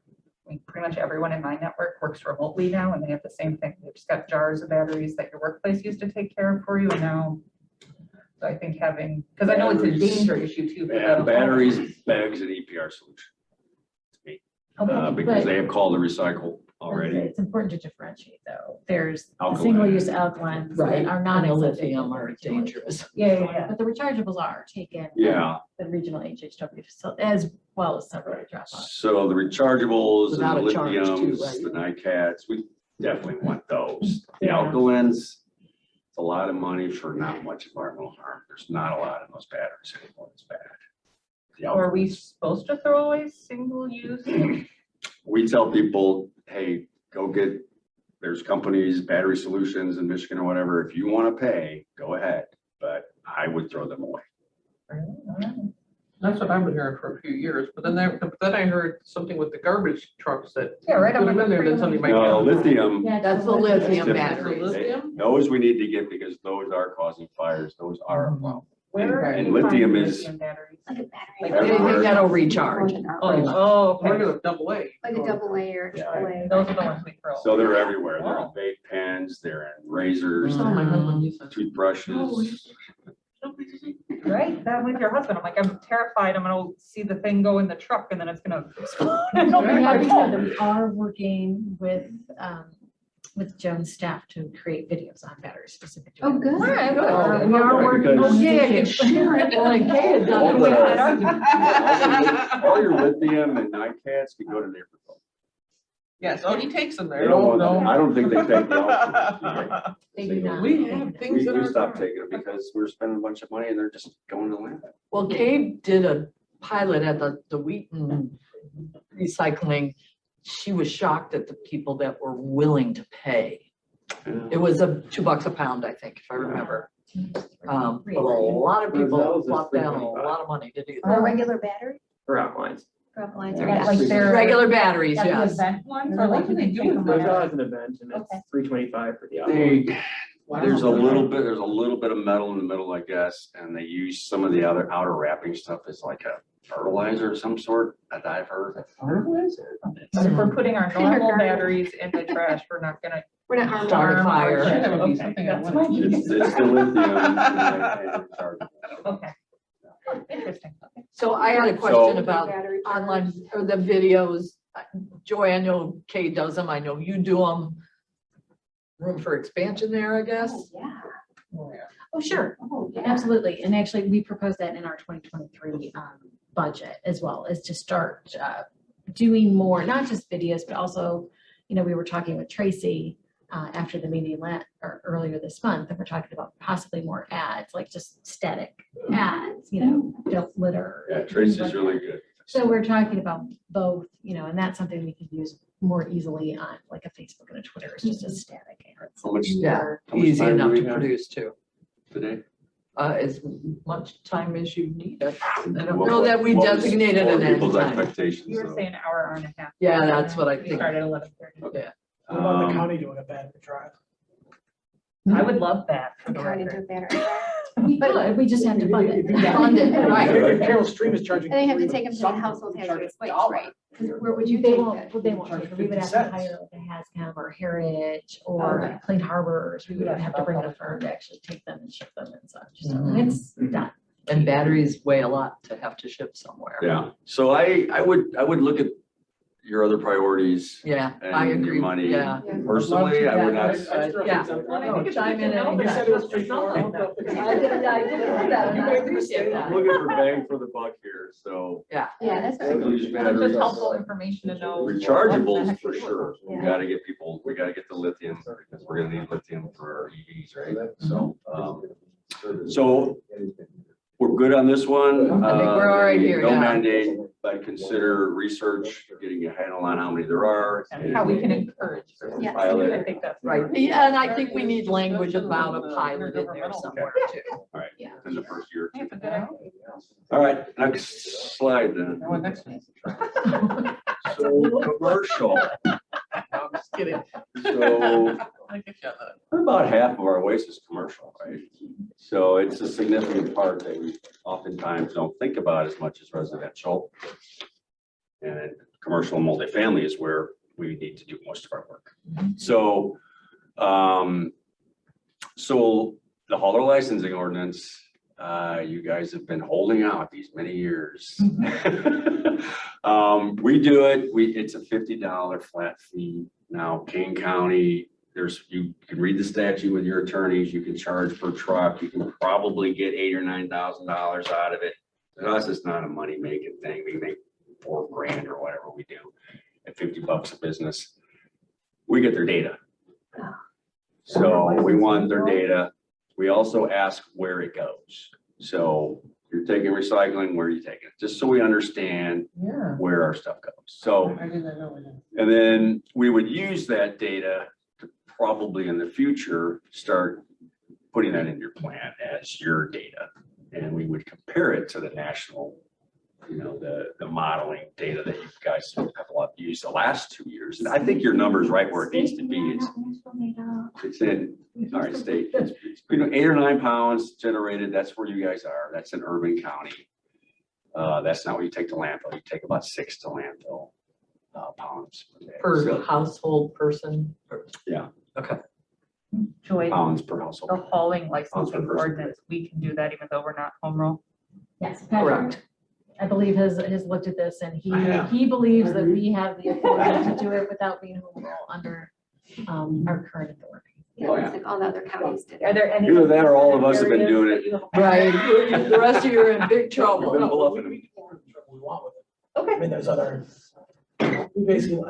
I mean, pretty much everyone in my network works remotely now, and they have the same thing. They've just got jars of batteries that your workplace used to take care of for you, and now, so I think having, because I know it's a Batteries. danger issue too. for Yeah, the batteries, homeowners. bags, and EPR solution. To me, Okay, because but- they have called to recycle already. It's important to differentiate though. There's Alkaline. single-use alkalines Right, that are not. and the accepted lithium in the are regional dangerous. HHW, But the rechargeables are taken. Yeah, The regional HHW facility as well as separate drop-offs. so the rechargeables and Without the a charge too, lithiums, the right? NiCads, we definitely want those. The Yeah. alkalines, it's a lot of money for not much environmental harm. There's not a lot in those batteries anymore. It's bad. The Or are we alkalines. supposed to throw away single use? We tell people, hey, go get, there's companies, battery solutions in Michigan or whatever. If you want to pay, go ahead, but I would throw them away. That's what I've been hearing for a few years, but then I heard something with the garbage trucks that. Yeah, right, I'm Put them in there, then somebody might. No, get them. lithium, Yeah, That's the lithium batteries. Lithium? those we need to get because those are causing fires. Those are a problem. Where are And you lithium finding is- lithium batteries? Like a battery. Like Anything that'll recharge. Oh, okay. Regular double A. Like a double A or Yeah. triple A. Those are the ones we throw. So they're everywhere. They're in Oh. vape pens, they're in razors, Oh, my husband used to. toothbrushes. Right, that with your husband, I'm like, I'm terrified, I'm gonna see the thing go in the truck and then it's gonna explode. and I'll be We like, have said that "Oh." we are working with Joan's staff to create videos on batteries specific. to Oh, good. batteries. Alright, good. We are Right, working. because- on Yeah, I YouTube. can share it like Kay had done. All with the- All your lithium and NiCads can go to neighborhood. Yes, oh, he takes them They there. don't Oh, want, I don't think they take the alcohol. no. They do not. We have things We that are. stopped taking it because we're spending a bunch of money and they're just going to landfill. Well, Kay did a pilot at the Wheaton recycling. She was shocked at the people that were willing to pay. It was $2 a pound, I think, if I remember. But a lot of people flopped down a lot of money to do Or that. regular battery? For outlines. Drop lines or Yeah, yes. like they're- Regular batteries, At the yes. event ones, or like, do they do them There's on- always an event and Okay. it's $3.25 for the outlines. There's a little bit of metal in the middle, I guess, and they use some of the other outer wrapping stuff as like a fertilizer of some sort that I've heard. Fertilizer? But if we're putting our normal Kindergarten. batteries in the trash, we're not gonna. We're not harming. Start a our- fire. That would be Okay, something I that's wanted my- to- It's the lithium. and rechargeable. Okay. Interesting. So I had a question So- about Battery charge. online, or the videos. Joy, I know Kay does them, I know you do them. Room for expansion there, I guess. Yeah. Oh, sure. Oh, yeah. Absolutely. And actually, we proposed that in our 2023 budget as well, is to start doing more, not just videos, but also, we were talking with Tracy after the meeting or earlier this month, and we're talking about possibly more ads, like just static ads, don't litter. Yeah, things Tracy's like really that. good. So we're talking about both, and that's something we can use more easily on like a Facebook and a Twitter. It's just a static ad. How much Yeah, How much easy time do enough we to have? produce too. today? As much time as you need. I don't know that we designated What an were end people's time. expectations. You were of- saying hour and a half. Yeah, that's what I We think. started at 11:30. Okay. What about the Um, county doing a battery drive? I would love that for the Turn into record. a battery. We could, we just have to fund it. Fund it, right. If Carroll Stream is charging. And they have to take them to the some household charge hazardous a waste, dollar. right? 'Cause where would you They take won't, that? well, they won't, Charge take it. We would 50 have to cents. hire like a HAZCAM or Heritage or Clean Harbors. We would Yeah. have to bring in a firm to actually take them and ship them and such. So Mhm. it's done. And batteries weigh a lot to have to ship somewhere. Yeah, so I would look at, your other priorities Yeah, I and your agree. money. Yeah. Personally, I would not. Yeah. No, chime in and They said it was pretty far. I did, I did hear that, and I appreciate that. I'm looking for bang for the buck here, so. Yeah, that's. Single-use It's batteries, just helpful information to know. rechargeables for sure. We Yeah. gotta get people, we gotta get the lithium because we're gonna need lithium for our EVs, right? So, so we're good on this one. I think we're all right here, No yeah. mandate, but consider research, getting a handle on how many there are. And how we can encourage. Yes. Pilot. I think that's. Right, yeah, and I think we need language about a pilot in there somewhere too. All right, Yeah. in the first year. That's a good idea. All right, next slide then. Now, next one. So commercial, I'm just kidding. so I get you on that. about half of our waste is commercial, right? So it's a significant part that we oftentimes don't think about as much as residential. And commercial and multifamily is where we need to do most of our work. So, so the hauler licensing ordinance, you guys have been holding out these many years. We do it, it's a $50 flat fee. Now, Kane County, you can read the statute with your attorneys, you can charge per truck, you can probably get $8,000 or $9,000 out of it. To us, it's not a money-making thing, we make $4 grand or whatever we do at $50 a business. We get their data. So we want their data. We also ask where it goes. So you're taking recycling, where are you taking it? Just so we understand Yeah. where our stuff goes. So, I didn't know that. and then we would use that data to probably in the future, start putting that in your plan as your data. And we would compare it to the national, the modeling data that you guys have a lot used the last 2 years. And I think your number's right where it needs to be. It's in, all right, state, it's 8 or 9 pounds generated. That's where you guys are. That's in urban county. That's not what you take to landfill. You take about 6 to landfill pounds per day. Per So, household person. Yeah. Okay. Joy, pounds per household. the hauling licensing person. ordinance, we can do that even though we're not home rule. Yes, Patrick, Correct. I believe has looked at this and Yeah. he believes that we have the authority to do it without being home rule under our current authority. Oh, Yeah, it's like all the other counties did. Are there any? Either that or all of us have been doing it. Right, the rest of you are in big We've trouble. been No, bluffing we them. can work the trouble we want with it. I Okay. mean, there's other, we basically,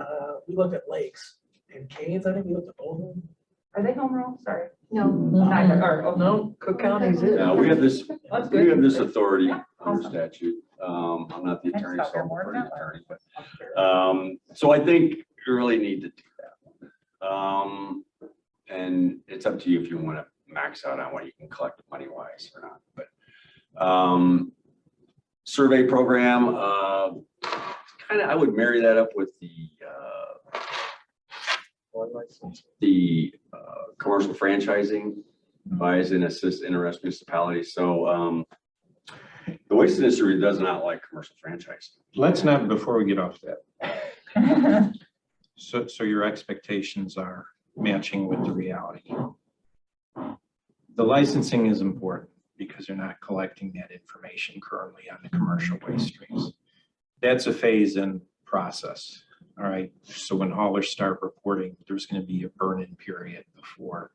we looked at lakes and caves, I think we looked at both of them. Are they home rule? Sorry. No, Neither, or, oh, No, Cook County's it. Yeah, we have this, That's we good. have this authority Yeah, under awesome. statute. I'm not the I attorney, just so thought I'm we were more the than that. attorney, but, so I think you really need to do that. And it's up to you if you want to max out on what you can collect money wise or not, but, survey program, kind of, I would marry that up with the commercial franchising, buys and assist interest municipalities. So, the waste industry does not like commercial franchising. Let's not, before we get off that, so your expectations are matching with the reality. The licensing is important because they're not collecting that information currently on the commercial waste streams. That's a phase-in process, all right? So when haulers start reporting, there's gonna be a burn-in period before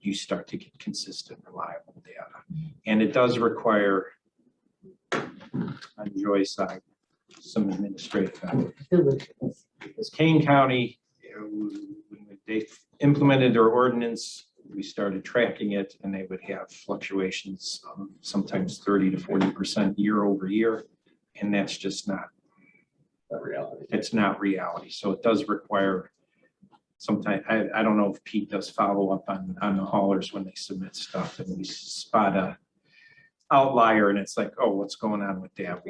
you start to get consistent, reliable data. And it does require, on Joy's side, some administrative effort. Because Kane County, when they implemented their ordinance, we started tracking it and they would have fluctuations of sometimes 30 to 40% year over year. And that's just not, That reality. it's not reality. So it does require sometimes, I don't know if Pete does follow up on the haulers when they submit stuff and we spot a outlier and it's like, oh, what's going on with that?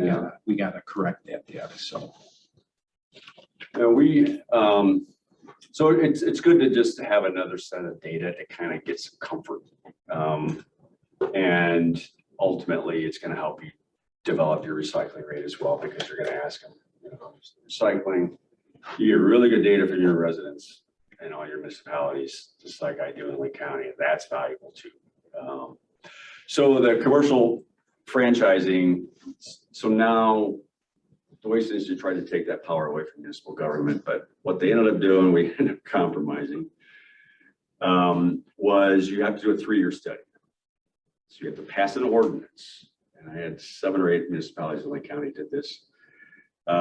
We gotta correct that data. So. Yeah, so it's good to just have another set of data to kind of get some comfort. And ultimately, it's going to help you develop your recycling rate as well, because you're going to ask them, recycling, you get really good data from your residents and all your municipalities, just like I do in Lake County, and that's valuable too. So the commercial franchising, so now the waste industry tried to take that power away from municipal government, but what they ended up doing, we ended up compromising, was you have to do a 3-year study. So you have to pass an ordinance. And I had 7 or 8 municipalities in Lake County did this. Do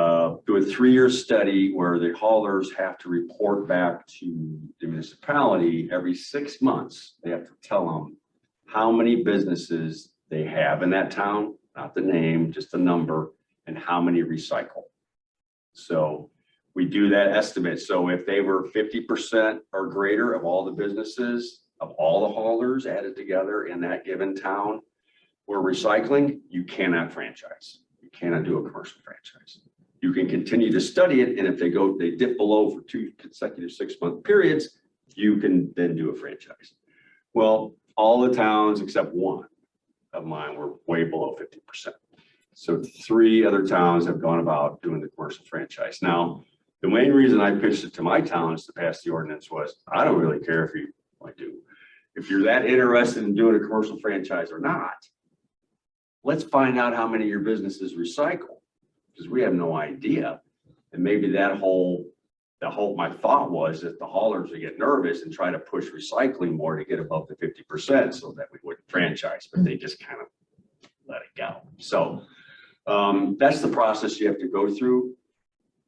a 3-year study where the haulers have to report back to the municipality every 6 months. They have to tell them how many businesses they have in that town, not the name, just the number, and how many recycle. So we do that estimate. So if they were 50% or greater of all the businesses, of all the haulers added together in that given town were recycling, you cannot franchise. You cannot do a commercial franchise. You can continue to study it, and if they dip below for 2 consecutive 6-month periods, you can then do a franchise. Well, all the towns except 1 of mine were way below 50%. So 3 other towns have gone about doing the commercial franchise. Now, the main reason I pitched it to my towns to pass the ordinance was, I don't really care if you do. If you're that interested in doing a commercial franchise or not, let's find out how many of your businesses recycle, because we have no idea. And maybe my thought was that the haulers would get nervous and try to push recycling more to get above the 50% so that we wouldn't franchise, but they just kind of let it go. So that's the process you have to go through.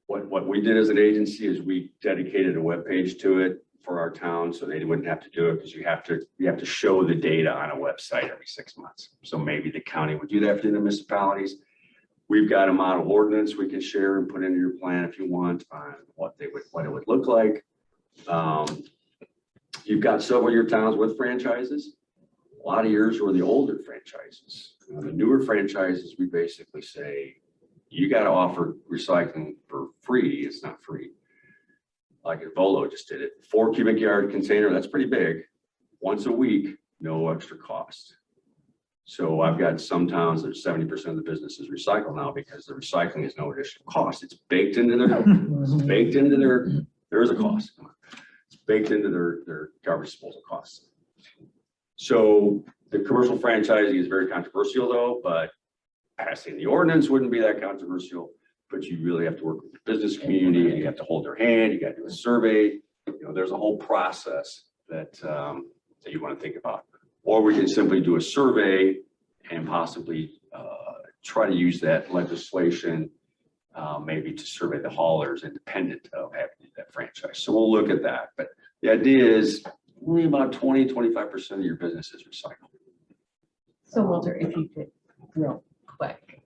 What we did as an agency is we dedicated a webpage to it for our town, so they wouldn't have to do it, because you have to show the data on a website every 6 months. So maybe the county would do that for the municipalities. We've got a model ordinance we can share and put into your plan if you want on what it would look like. You've got several of your towns with franchises. A lot of yours were the older franchises. The newer franchises, we basically say, you got to offer recycling for free. It's not free. Like Volo just did it. 4 cubic yard container, that's pretty big. Once a week, no extra cost. So I've got some towns that 70% of the business is recycled now because the recycling is no additional cost. It's baked into there's a cost. It's baked into their garbage disposal costs. So the commercial franchising is very controversial though, but passing the ordinance wouldn't be that controversial. But you really have to work with the business community, and you have to hold their hand. You got to do a survey. There's a whole process that you want to think about. Or we can simply do a survey and possibly try to use that legislation maybe to survey the haulers independent of having that franchise. So we'll look at that. But the idea is only about 20-25% of your business is recycled. So Walter, if you could real quick,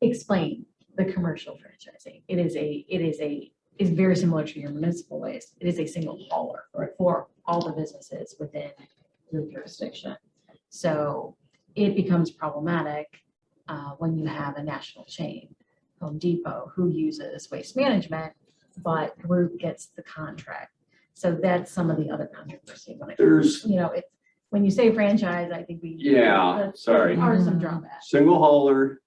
explain the commercial franchising. It is very similar to your municipal waste. It is a single hauler for all the businesses within your jurisdiction. So it becomes problematic when you have a national chain, Home Depot, who uses waste management, but Group gets the contract. So that's some of the other controversy when it when you say franchise, I think there are some drawbacks. Single hauler.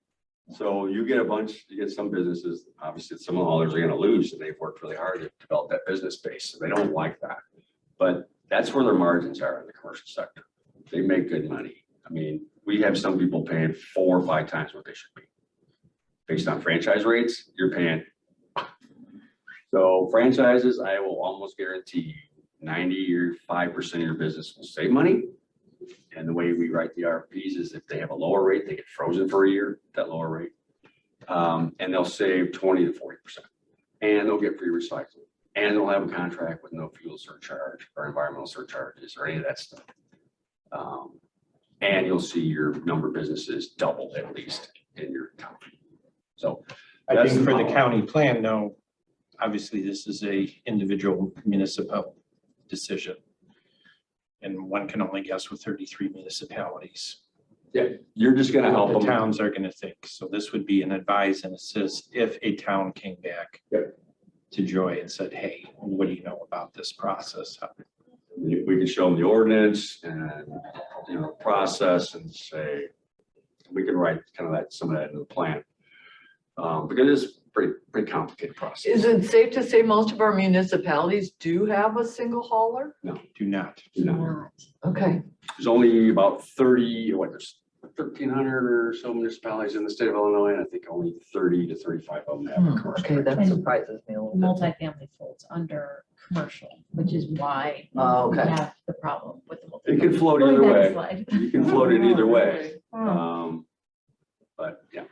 So you get some businesses, obviously some of the haulers are going to lose, and they've worked really hard to develop that business base. So they don't like that, but that's where their margins are in the commercial sector. They make good money. I mean, we have some people paying 4 or 5 times what they should be. Based on franchise rates, you're paying. So franchises, I will almost guarantee you 95% of your business will save money. And the way we write the RFPs is if they have a lower rate, they get frozen for a year, that lower rate. And they'll save 20 to 40%. And they'll get free recycling. And they'll have a contract with no fuel surcharge or environmental surcharges or any of that stuff. And you'll see your number of businesses double at least in your town. So I think for the county plan, no, obviously this is a individual municipal decision. And one can only guess with 33 municipalities. Yeah, you're just going to help The them. towns are going to think. So this would be an advise and assist if a town came back to Joy and said, hey, what do you know about this process? We can show them the ordinance and process and say, we can write kind of some of that into the plan. Because it's pretty complicated process. Is it safe to say most of our municipalities do have a single hauler? No, Do not. do not. Okay. There's only about 30, there's 1,300 or so municipalities in the state of Illinois, and I think only 30 to 35 of them have a commercial. Okay, that And surprises me a little bit. Multifamily folds under commercial, which is why Oh, we okay. have the problem with the. It can float Going either back a way. slide. You can float it either way. Hmm. But yeah.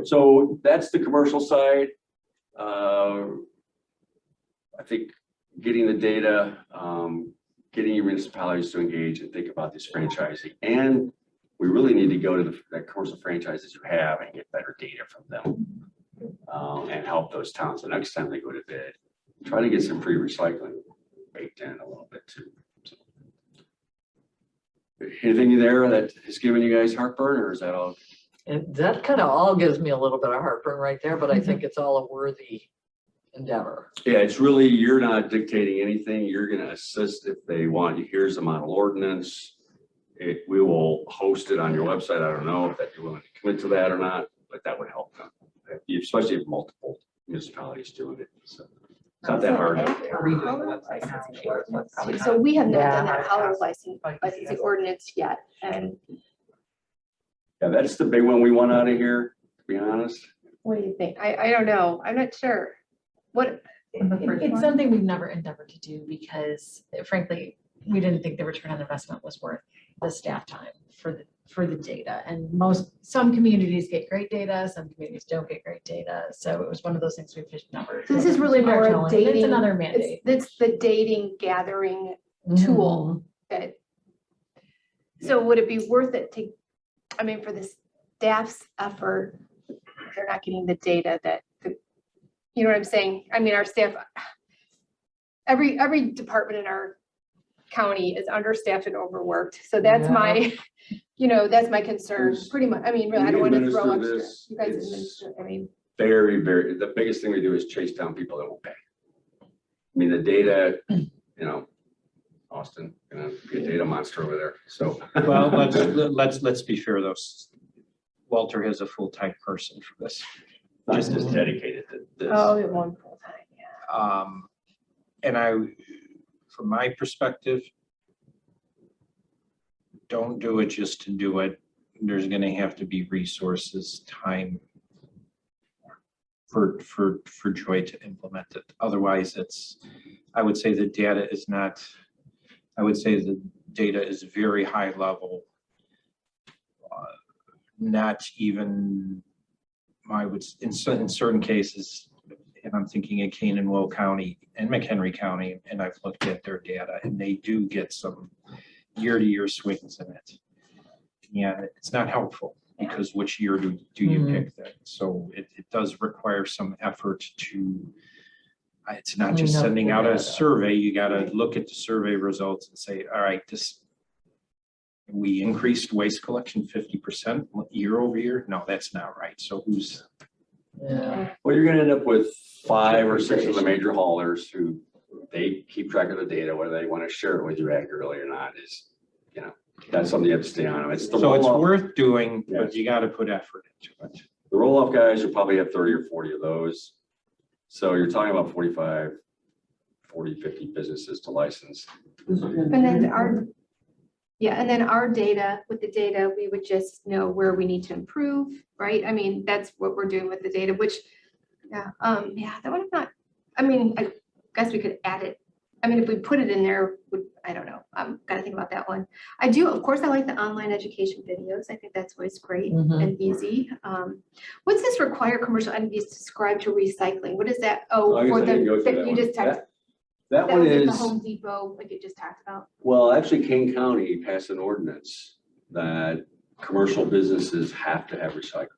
So that's the commercial side. I think getting the data, getting your municipalities to engage and think about this franchising. And we really need to go to the commercial franchises you have and get better data from them. And help those towns the next time they go to bid. Try to get some free recycling baked in a little bit too. So. Anything there that has given you guys heartburn, or is that all? That kind of all gives me a little bit of heartburn right there, but I think it's all a worthy endeavor. Yeah, it's really, you're not dictating anything. You're gonna assist if they want. Here's the model ordinance. We will host it on your website. I don't know if that you're willing to commit to that or not, but that would help them. Especially if multiple municipalities doing it. So it's not that hard. So we have not Yeah. done that power licensing ordinance yet, and Yeah, that's the big one we want out of here, to be honest. what do you think? I don't know, I'm not sure. What, It's something we've never endeavored to do because frankly, we didn't think the return on investment was worth the staff time for the data. And some communities get great data, some communities don't get great data. So it was one of those things we've just never. this is really more a It's dating, another mandate. it's the dating gathering Mm-hmm. tool that. So would it be worth it to, I mean, for the staff's effort, they're not getting the data that, you know what I'm saying? I mean, our staff, every department in our county is understaffed and overworked. So that's my, that's my concern, pretty much. I mean, really, I don't want to throw We extra. administer this. You guys It's administer, I mean. Very, very, the biggest thing we do is chase down people that won't pay. I mean, the data, Austin, be a data monster over there, so. Well, let's be fair though. Walter has a full-time person for this. Just as dedicated to this. Oh, it won't full time, yeah. And from my perspective, don't do it just to do it. There's gonna have to be resources, time for Joy to implement it. Otherwise, I would say the data is not, I would say the data is very high level. Not even, in certain cases, and I'm thinking in Kane and Will County and McHenry County, and I've looked at their data, and they do get some year-to-year swings in it. And it's not helpful, because which year do you pick that? So it does require some effort to, it's not just sending out a survey. You gotta look at the survey results and say, all right, we increased waste collection 50% year over year. No, that's not right. So Yeah. Well, you're gonna end up with 5 or 6 of the major haulers who they keep track of the data, whether they want to share it with you accurately or not is, that's something you have to stay on. It's the so it's roll-off. worth doing, but Yes. you gotta put effort into it. The roll-off guys will probably have 30 or 40 of those. So you're talking about 45, 40, 50 businesses to license. And then our data, with the data, we would just know where we need to improve, right? I mean, that's what we're doing with the data, which, that one I'm not, I mean, I guess we could add it. I mean, if we put it in there, I don't know. Gotta think about that one. I do, of course, I like the online education videos. I think that's always great Mhm. and easy. What's this require commercial entities to subscribe to recycling? What is that? Oh, I guess for I didn't go the, through that that you one. just talked. That That one was at the is, Home Depot, like you just talked about. well, actually Kane County passed an ordinance that commercial businesses have to have recycling,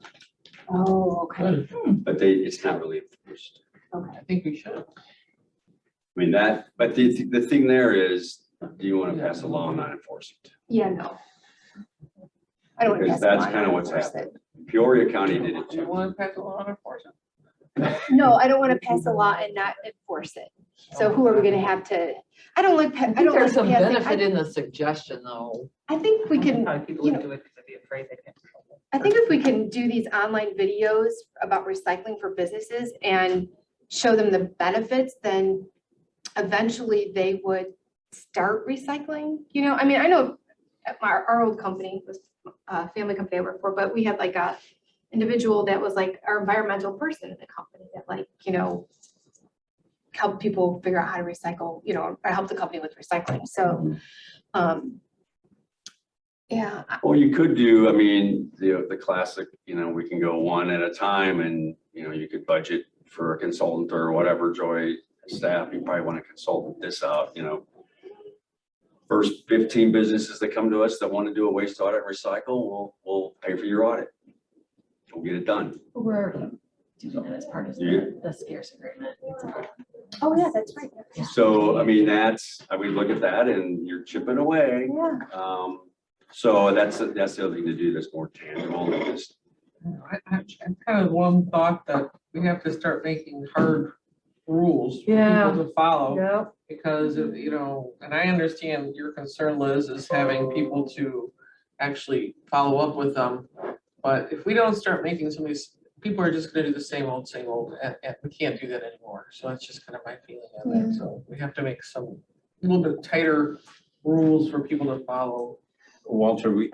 Oh, okay. but it's not really enforced. I think we should. I mean, but the thing there is, do you want to pass a law and not enforce it? Yeah, no. I don't want to Because pass. a that's law kind of and what's enforce it. happened. Peoria County did it Do you too. want to pass a law on enforcement? No, I don't want to pass a law and not enforce it. So who are we gonna have to, I don't like, I I think don't like there's some passing, benefit in the suggestion though. I think we can, Probably people you would know, do it because they'd be afraid they'd get in trouble. I think if we can do these online videos about recycling for businesses and show them the benefits, then eventually they would start recycling, I mean, I know at our old company was a family company I worked for, but we had like a individual that was like our environmental person in the company that like, help people figure out how to recycle, or help the company with recycling. So, yeah. Well, you could do, I mean, the classic, we can go one at a time and, you could budget for a consultant or whatever, Joy, staff, you probably want to consult this out, First 15 businesses that come to us that want to do a waste audit and recycle, we'll pay for your audit. We'll get it done. We're already doing that as part of Yeah. the Spears agreement. Oh, yeah, that's right. So, I mean, I would look at that and you're chipping away. Yeah. So that's the other thing to do that's more tangible than just. I kind of one thought that we have to start making hard rules for Yeah. people to follow. Yeah. Because, and I understand your concern, Liz, is having people to actually follow up with them. But if we don't start making some of these, people are just gonna do the same old, and we can't do that anymore. So that's just kind of my feeling on that. So we have to make a little bit tighter rules for people to follow. Walter, we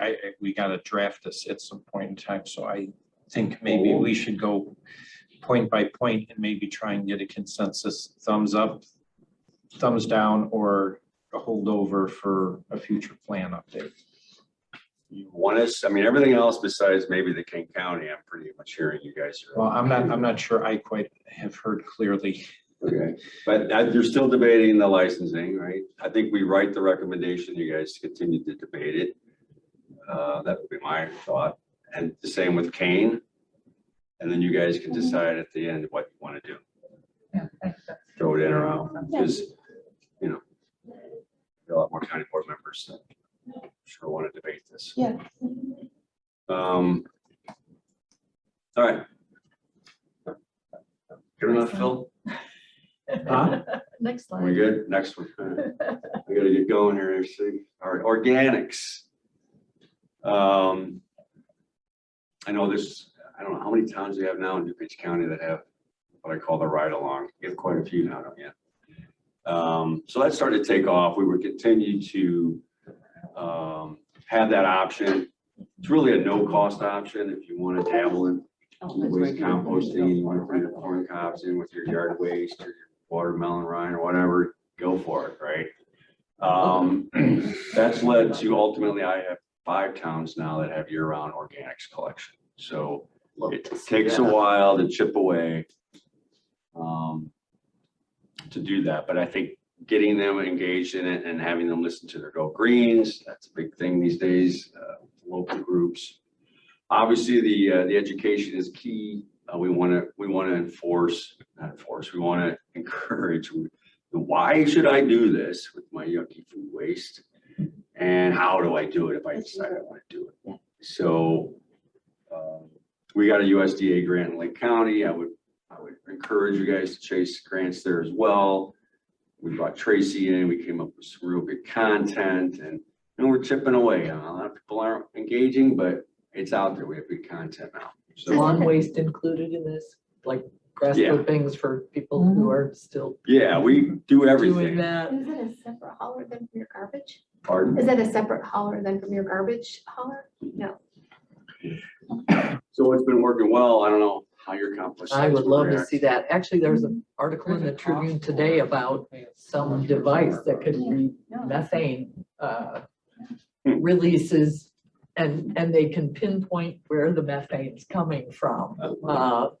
gotta draft this at some point in time, so I think maybe we should go point by point and maybe try and get a consensus, thumbs up, thumbs down, or a holdover for a future plan update. You want us, I mean, everything else besides maybe the King County, I'm pretty much hearing you guys are. Well, I'm not sure I quite have heard clearly. Okay, but you're still debating the licensing, right? I think we write the recommendation, you guys continue to debate it. That would be my thought. And the same with Kane. And then you guys can decide at the end what you want to do. Yeah, thanks. Throw it in or out, because, a lot more county board members that sure want to debate this. Yeah. All right. Good enough, Phil? Huh? Next slide. We good? Next one. We gotta get going here, I see. All right, organics. I know this, I don't know, how many towns do you have now in DuPage County that have what I call the ride along? You have quite a few now, don't you? So that started to take off. We would continue to have that option. It's really a no-cost option if you want to dabble in waste composting, you want to bring your corn cobs in with your yard waste or your watermelon rind or whatever, go for it, right? That's led to ultimately, I have 5 towns now that have year-round organics collection. So it takes a while to chip away to do that, but I think getting them engaged in it and having them listen to their Go Greens, that's a big thing these days, local groups. Obviously, the education is key. We want to we want to encourage, why should I do this with my yucky food waste? And how do I do it if I decide I want to do it? Yeah. So we got a USDA grant in Lake County. I would encourage you guys to chase grants there as well. We brought Tracy in, we came up with some real good content, and we're chipping away. A lot of people aren't engaging, but it's out there. We have good content now. So Lawn waste included in this, like grass Yeah. clippings for people who are still yeah, we do doing everything. that. Is it a separate hauler than from your garbage? Pardon? Is that a separate hauler than from your garbage hauler? No. So it's been working well. I don't know how your compost. I sites would love to react. see that. Actually, there's an article in the Tribune today about some device that could read methane releases, and they can pinpoint where the methane's coming from,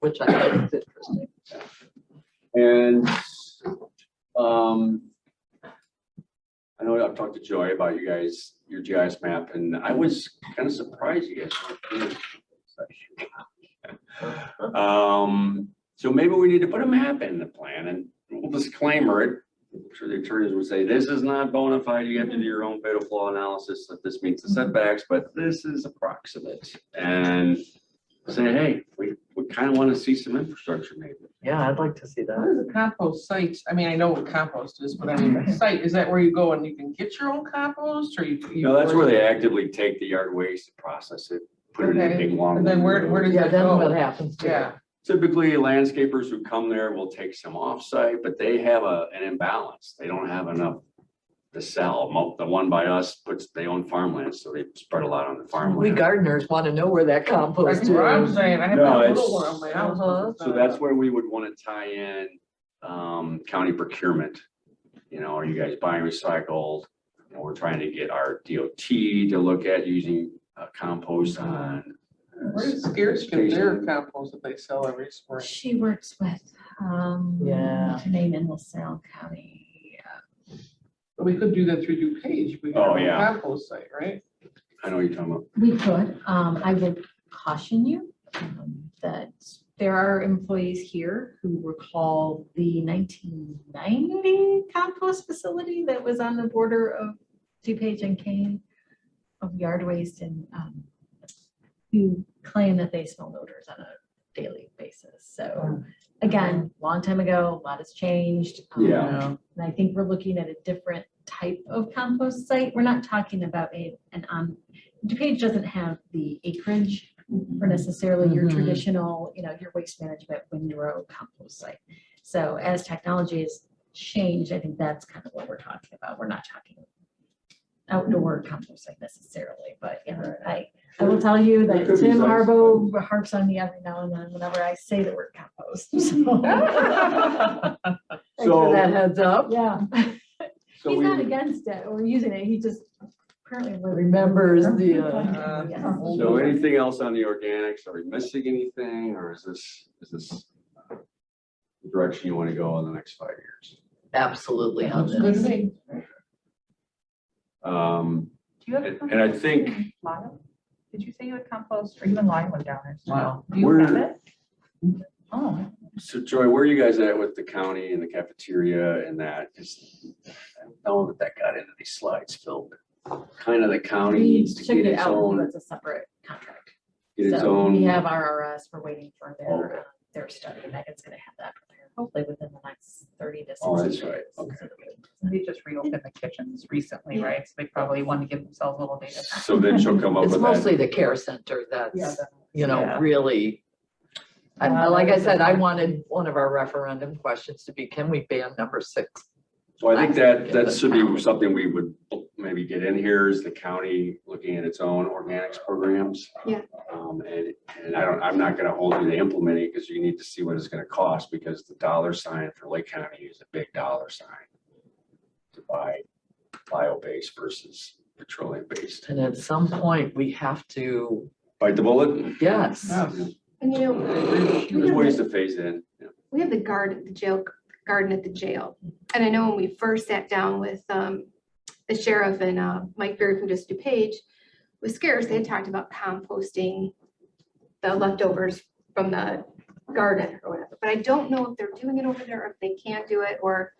which I think is interesting. And I know I've talked to Joy about you guys, your GIS map, and I was kind of surprised you guys weren't finished. So maybe we need to put a map in the plan, and we'll disclaimer it. I'm sure the attorneys would say, this is not bona fide. You have to do your own fatal flaw analysis that this meets the setbacks, but this is approximate. And say, hey, we kind of want to see some infrastructure maybe. Yeah, I'd like to see What that. is a compost site? I mean, I know what compost is, but I mean, a site, is that where you go and you can get your own compost, or you? No, that's where they actively take the yard waste and process it, put it in a Okay. big long. And then where does Yeah, that then what go? happens to it? Yeah, Typically, landscapers who come there will take some offsite, but they have an imbalance. They don't have enough to sell. The one by us they own farmland, so they spread a lot on the We farmland. gardeners want to know where that compost That's what I'm is. saying, I have No, that it's- little one on my house. Uh-huh. So that's where we would want to tie in county procurement. You know, are you guys buying recycled? You know, we're trying to get our DOT to look at using compost on. Where does Scarce get their compost that they sell every spring? She works with, Yeah. what's her name in LaSalle County. But we could do that through DuPage, we have Oh, a yeah. compost site, right? I know what you're talking about. We could, I would caution you that there are employees here who recall the 1990 compost facility that was on the border of DuPage and Kane of yard waste and who claim that they smell odors on a daily basis. So again, long time ago, a lot has changed. Yeah. And I think we're looking at a different type of compost site. We're not talking about DuPage doesn't have the acreage for necessarily your Mhm. traditional, your waste management windrow compost site. So as technology has changed, I think that's kind of what we're talking about. We're not talking outdoor compost site necessarily, but I will tell you that There could be Tim sites, Harbaugh harps on me every now and then whenever I say the word compost. So, Thanks for that heads up. yeah, So he's we not would- against it or using it. He just apparently Remembers the, Yes. So anything else on the organics? Are we missing anything, or is this the direction you want to go in the next 5 years? Absolutely on Looks good to this. me. Um, Do you have? and I think compost in Lyle? Did you say you had compost or even Lyle went down there? Wow. Do you We're- have it? Oh, so, Joy, where are you guys at with the county and the cafeteria and that? Just, I don't know that got into these slides, Phil. Kind of the county We needs to took get it its out, own, it's a separate contract. get its So we own. have RRS, we're waiting for Okay. their study. Megan's gonna have that prepared, hopefully within the next 30 to 60 Oh, that's days. right. Okay. So that we can- they just reopened the kitchens recently, right? So they probably want to give themselves a little data. So then she'll come up It's with that. mostly the care center that's, Yeah. really. Like I said, I wanted one of our referendum questions to be, can we ban number 6? So I think that should be something we would maybe get in here is the county looking at its own organics programs. Yeah. And I'm not gonna hold you to implementing because you need to see what it's gonna cost because the dollar sign for Lake County is a big dollar sign to buy bio-based versus petroleum-based. And at some point, we have to, Bite the bullet? yes. And There's ways to phase in. Yeah. we have the garden at the jail. And I know when we first sat down with the sheriff and Mike Berry from just DuPage, with Scarce, they had talked about composting the leftovers from the garden or whatever. But I don't know if they're doing it over there or if they can't do it or,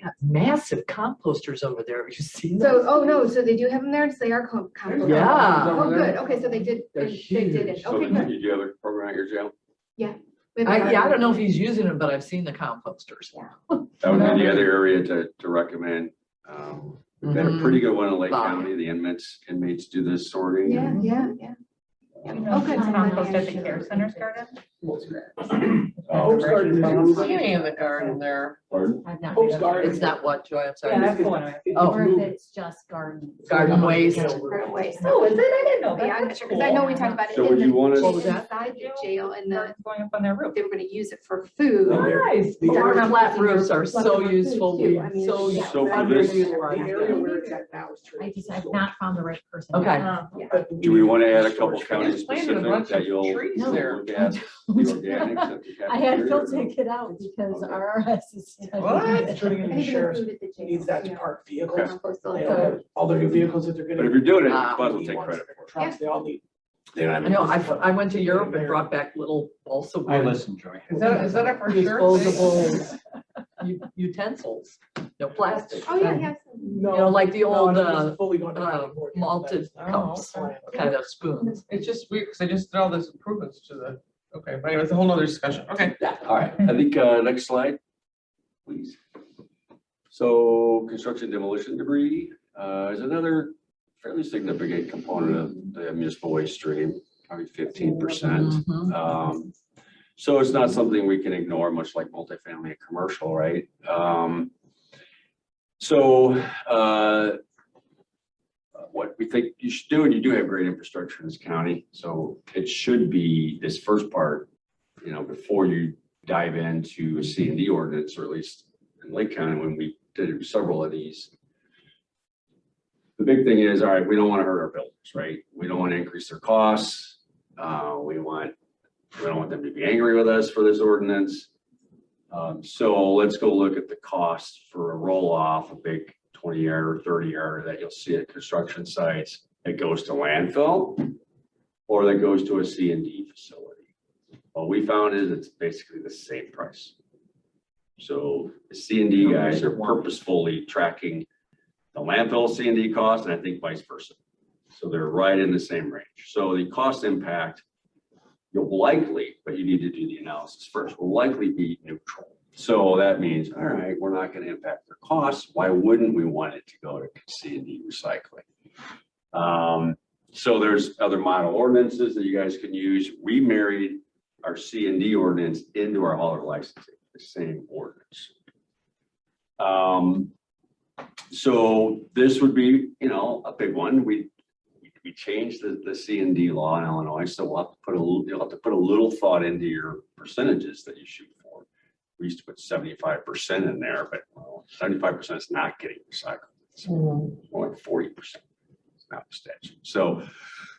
Got massive composters over there. Have you seen so, those? oh no, so they do have them there, so they are composting. Yeah. Oh, good, okay, so they did, They're they did it, So okay, good. did you have a program at your jail? We have a Yeah, I don't know if garden. he's using them, but I've seen the composters. That would be the other area to recommend. We've got a pretty good one in Lake Wow. County. The inmates do this sorting. Yeah, yeah, yeah. Do you know if it's Okay. compost at the care center's garden? Oaks Garden, is skinny in the garden there. Pardon? I've not. Oaks been- Garden. It's not what, Joy, I'm Yeah, sorry. that's the one. I- Oh. Or if it's just garden. Garden waste. Garden waste. Oh, is it? I didn't know that. Yeah, I'm not sure, because I know we talked about it So in would you want the, us- What was that? inside the jail and the, Garden's going up on their roof. they were gonna use it for food. Nice. But our Yeah. flat roofs are so Flat roof useful. too. We I mean, so. yeah. So for underutilize this- The area them. where it's at now is true. I've not found the right person. Okay. But Do we want to add a couple storage county Planted a specific bunch that of you'll trees you'll there. look at the organics at the I had Phil cafeteria? take it out because Okay. RRS is. What? Turning into Anything sheriff's food at the jail. needs that to yeah. park vehicles. Compost the They leftovers. all- All their new vehicles that they're But gonna. if you're doing it, Ah. Bud will take credit for it. Trucks, they all need. You know what I I mean? know, I went to Europe and brought back little balsa I wood listen, Joy. Is that a for sure? disposable utensils, no plastic. Oh, yeah, yes. You know, like the old Fully going to. malted Oh, cups, okay. kind of spoons. It's just weird, because I just did all this improvements to the, okay, but anyway, it's a whole nother discussion, okay. All right, I think, next slide, please. So construction demolition debris, is another fairly significant component of the municipal waste stream, probably 15%. Mhm. So it's not something we can ignore, much like multifamily and commercial, right? So, what we think you should do, and you do have great infrastructure in this county, so it should be this first part, you know, before you dive into a C&D ordinance, or at least in Lake County, when we did several of these. The big thing is, all right, we don't want to hurt our builders, right? We don't want to increase their costs. We don't want them to be angry with us for this ordinance. So let's go look at the cost for a roll-off, a big 20-yard or 30-yard that you'll see at construction sites. It goes to landfill, or that goes to a C&D facility. What we found is it's basically the same price. So the C&D guys are purposefully tracking the landfill C&D cost, and I think vice versa. So they're right in the same range. So the cost impact, you'll likely, but you need to do the analysis first, will likely be neutral. So that means, all right, we're not going to impact their costs. Why wouldn't we want it to go to C&D recycling? So there's other model ordinances that you guys can use. We married our C&D ordinance into our hauler licensing, the same ordinance. So this would be, you know, a big one. We changed the C&D law in Illinois, so you'll have to put a little thought into your percentages that you shoot for. We used to put 75% in there, but well, 75% is not getting recycled. It's more like 40%. It's not the statute. So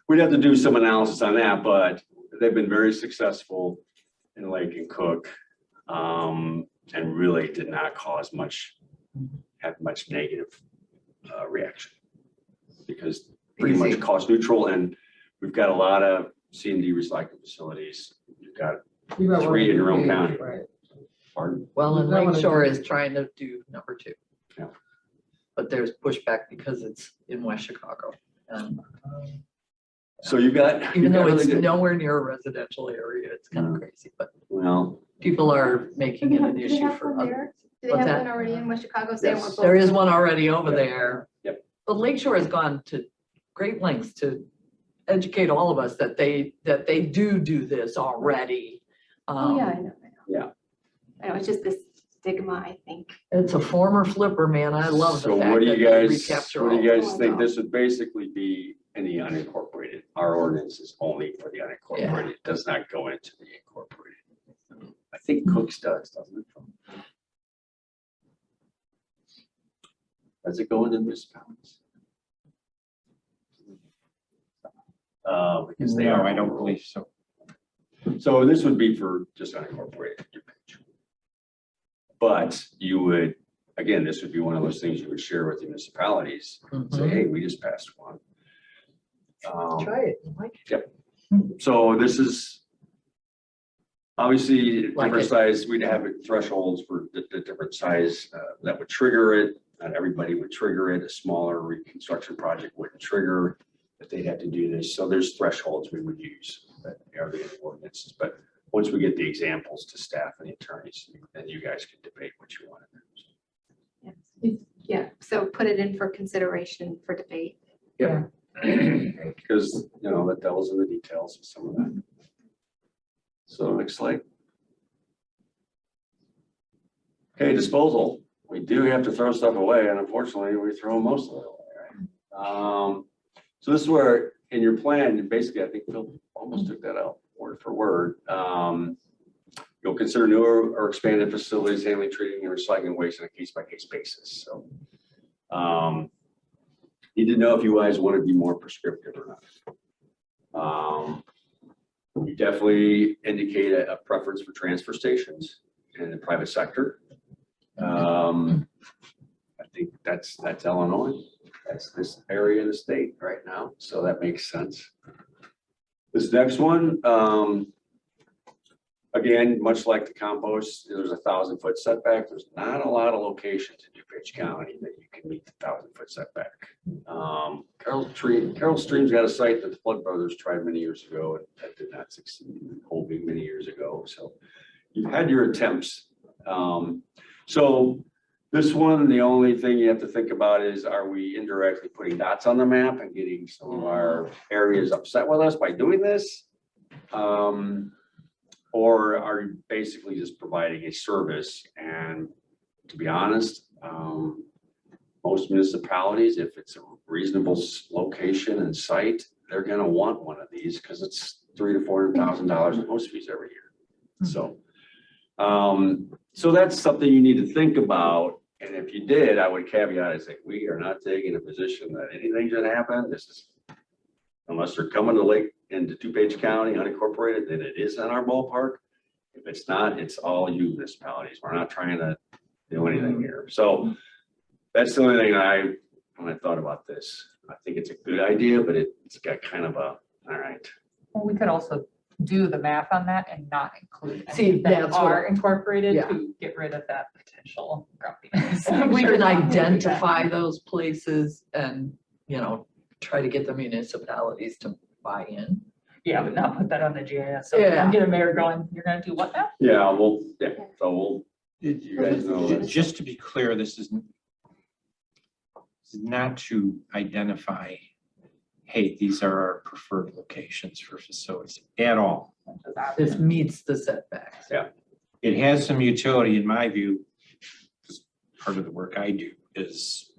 we'd have to do some analysis on that, but they've been very successful in Lake and Cook, and really did not cause have much negative reaction, because pretty much cost neutral, and we've got a lot of C&D recycling facilities. You've got 3 in your own county. Right. Pardon? Well, and That one Lake is Shore great. is trying to do number 2. Yeah. But there's pushback because it's in West Chicago. And So you've got. even though really it's good- nowhere near a residential area, it's kind of crazy, but Well, people are making it an Do they issue have for one others. there? Do they What's have that? one already in West Chicago? Say Yes. we're both- There is one already over there. Yep. But Lake Shore has gone to great lengths to educate all of us that they do this already. Oh, yeah, I know. Yeah. I know, it's just this stigma, I think. It's a former flipper, man. I love the so fact what do that you they guys, recapture what do all you of guys it. think? This would basically be any unincorporated. Our ordinance is only for the unincorporated. It does not go into the incorporated. I think Cook's does, doesn't it? Does it go into municipalities? Because they No, are. I don't believe so. So this would be for just unincorporated DuPage. But you would, again, this would be one of those things you would share with the municipalities. Say, Mhm. hey, we just passed one. Try it. I like it. So this is obviously Like different it. size. We'd have thresholds for the different size that would trigger it. Not everybody would trigger it. A smaller reconstruction project wouldn't trigger if they'd have to do this. So there's thresholds we would use that are the ordinances. But once we get the examples to staff and the attorneys, then you guys can debate what you want to do. Yeah, so put it in for consideration for debate. Because, you know, the devil's in the details of some of that. So next slide. Okay, disposal. We do have to throw stuff away, and unfortunately, we throw most of it away, right? So this is where, in your plan, basically, I think Phil almost took that out word for word. You'll consider newer or expanded facilities handling, treating, and recycling waste on a case-by-case basis. So need to know if you guys want to be more prescriptive or not. You definitely indicate a preference for transfer stations in the private sector. I think that's Illinois. That's this area of the state right now. So that makes sense. This next one, again, much like the compost, there's a 1,000-foot setback. There's not a lot of locations in DuPage County that you can meet the 1,000-foot setback. Carroll Stream's got a site that the Flood Brothers tried many years ago, and that did not succeed in Holbing many years ago. So you've had your attempts. So this one, the only thing you have to think about is, are we indirectly putting dots on the map and getting some of our areas upset with us by doing this? Or are you basically just providing a service? And to be honest, most municipalities, if it's a reasonable location and site, they're gonna want one of these because it's $300,000 to $400,000 in host fees every year. So, so that's something you need to think about. And if you did, I would caveat and say, we are not taking a position that anything's gonna happen. This is, unless they're coming to Lake into DuPage County unincorporated, then it is in our ballpark. If it's not, it's all you municipalities. We're not trying to do anything here. So that's the only thing when I thought about this, I think it's a good idea, but it's got kind of a, all right. Well, we could also do the math on that and not include See, any that that's what- are incorporated Yeah. to get rid of that potential grumpiness. We can identify those places and, you know, try to get the municipalities to buy in. Yeah, but not put that on the GIS. So Yeah. I'm getting a mayor going, you're gonna do what now? Yeah, well, yeah, so we'll, you guys know. that- Just to be clear, this is not to identify, hey, these are our preferred locations for facilities at all. This meets the setbacks. It has some utility in my view, because part of the work I do is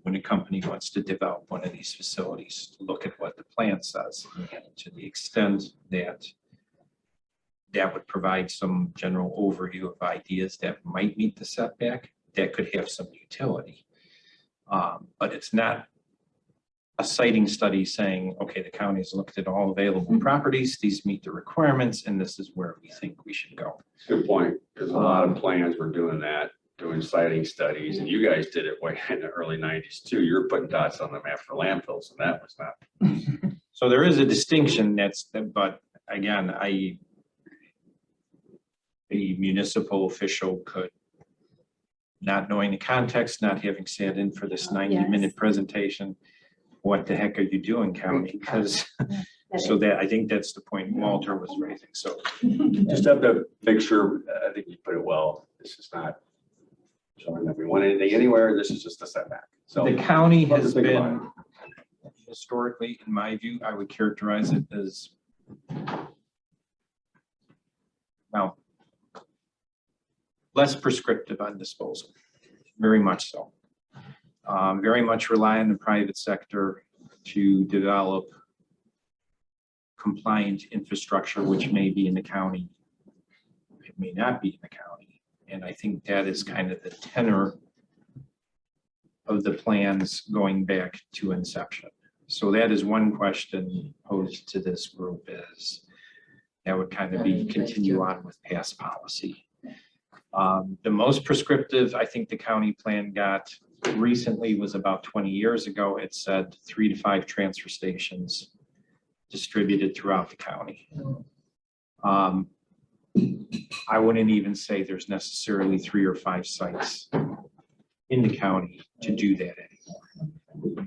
when a company wants to develop one of these facilities, to look at what the plan says. And to the extent that that would provide some general overview of ideas that might meet the setback, that could have some utility. But it's not a siting study saying, okay, the county's looked at all available properties, these meet the requirements, and this is where we think we should go. Good point, because a lot of plans were doing that, doing siting studies, and you guys did it way in the early 90s too. You were putting dots on the map for landfills, and that was not. So there is a distinction but again, a municipal official could, not knowing the context, not having sat in for this 90-minute presentation, what the heck are you doing, county? Because, so that, I think that's the point Walter was raising, so. Just have to make sure, I think you put it well, this is not showing that we want anything anywhere, this is just a setback. So The county Love to has think about been, historically, in my view, I would characterize it as, well, less prescriptive on disposal, very much so. Very much rely on the private sector to develop compliant infrastructure, which may be in the county, it may not be in the county. And I think that is kind of the tenor of the plans going back to inception. So that is one question posed to this group, is that would kind of be continue on with past policy. The most prescriptive, I think the county plan got recently was about 20 years ago. It said 3 to 5 transfer stations distributed throughout the county. I wouldn't even say there's necessarily 3 or 5 sites in the county to do that anymore.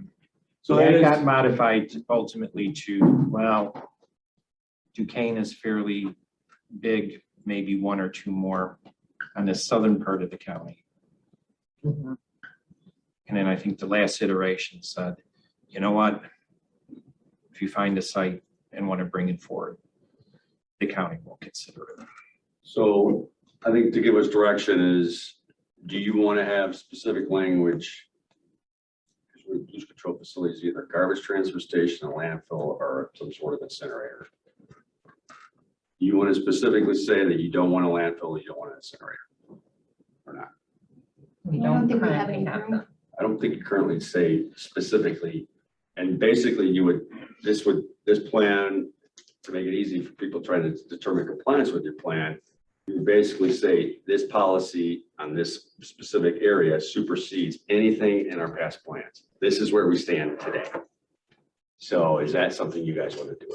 So that got modified ultimately to, well, Duquesne is fairly big, maybe 1 or 2 more on the southern part of the county. Mhm. And then I think the last iteration said, you know what? If you find a site and want to bring it forward, the county will consider it. So I think to give us direction is, do you want to have specific language? Because we use control facilities, either garbage transfer station, a landfill, or some sort of incinerator. You want to specifically say that you don't want a landfill, you don't want an incinerator, or not? We I don't think we have currently any have room. them. I don't think you currently say specifically, and basically you would, this plan, to make it easy for people trying to determine compliance with your plan, you would basically say this policy on this specific area supersedes anything in our past plans. This is where we stand today. So is that something you guys want to do?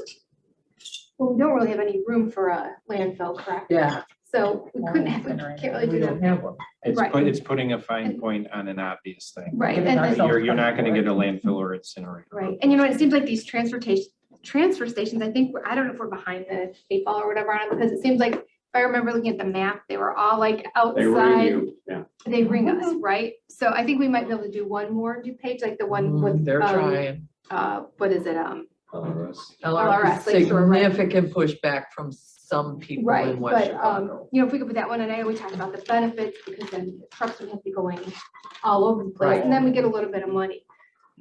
Well, we don't really have any room for a landfill, correct? Yeah, So we couldn't, we can't really do that. have one. Right. It's putting a fine point on an obvious thing. Right, Give it and then- ourselves You're not going to get a landfill or incinerator. Right, and you know, it seems like these transfer stations, I think, I don't know if we're behind the 8 ball or whatever on it, because it seems like, if I remember looking at the map, they were all like They ring outside, you, yeah. they ring us, right? So I think we might be able to do one more DuPage, like the one with. they're trying. What is it, LRS, Lake Shore, right. Significant pushback from some people Right, in West but, Chicago. you know, if we could put that one, and I know we talked about the benefits, because then trucks would have to be going all over the place, Right. and then we get a little bit of money.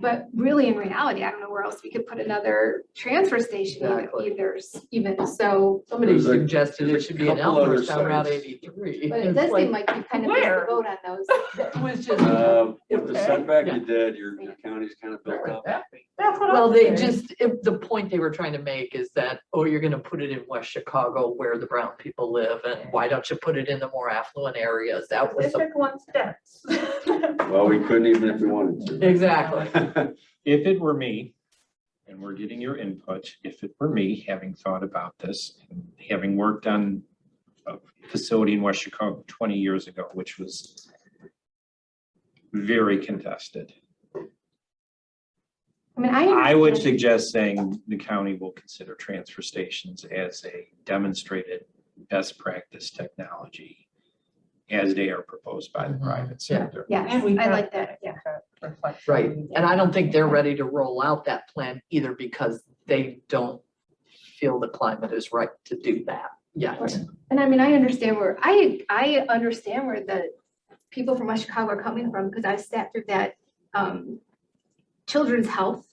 But really, in reality, I don't know where else we could put another transfer station Exactly. even so. Somebody There's a- suggested it there's a should be in couple other Elmhurst down Route sites. 83. But it It's does seem like you kind of missed the Where? boat on those. It was just, With the Okay. setback Yeah. you did, your county's kind of built up. That's what well, I'm they saying. just, the point they were trying to make is that, oh, you're gonna put it in West Chicago where the brown people live, and why don't you put it in the more affluent areas? That was the, District wants dense. Well, we couldn't even if we wanted to. exactly. If it were me, and we're getting your input, if it were me, having thought about this, and having worked on a facility in West Chicago 20 years ago, which was very contested, I mean, I would understand. suggest saying the county will consider transfer stations as a demonstrated best practice technology as they are proposed by the Mhm. private Yeah. sector. Yes, And we I have like that, that, I yeah. think that reflects. Right, and I don't think they're ready to roll out that plan either because they don't feel the climate is right to do that yet. Right. And I mean, I understand where the people from West Chicago are coming from, because I sat through that children's health,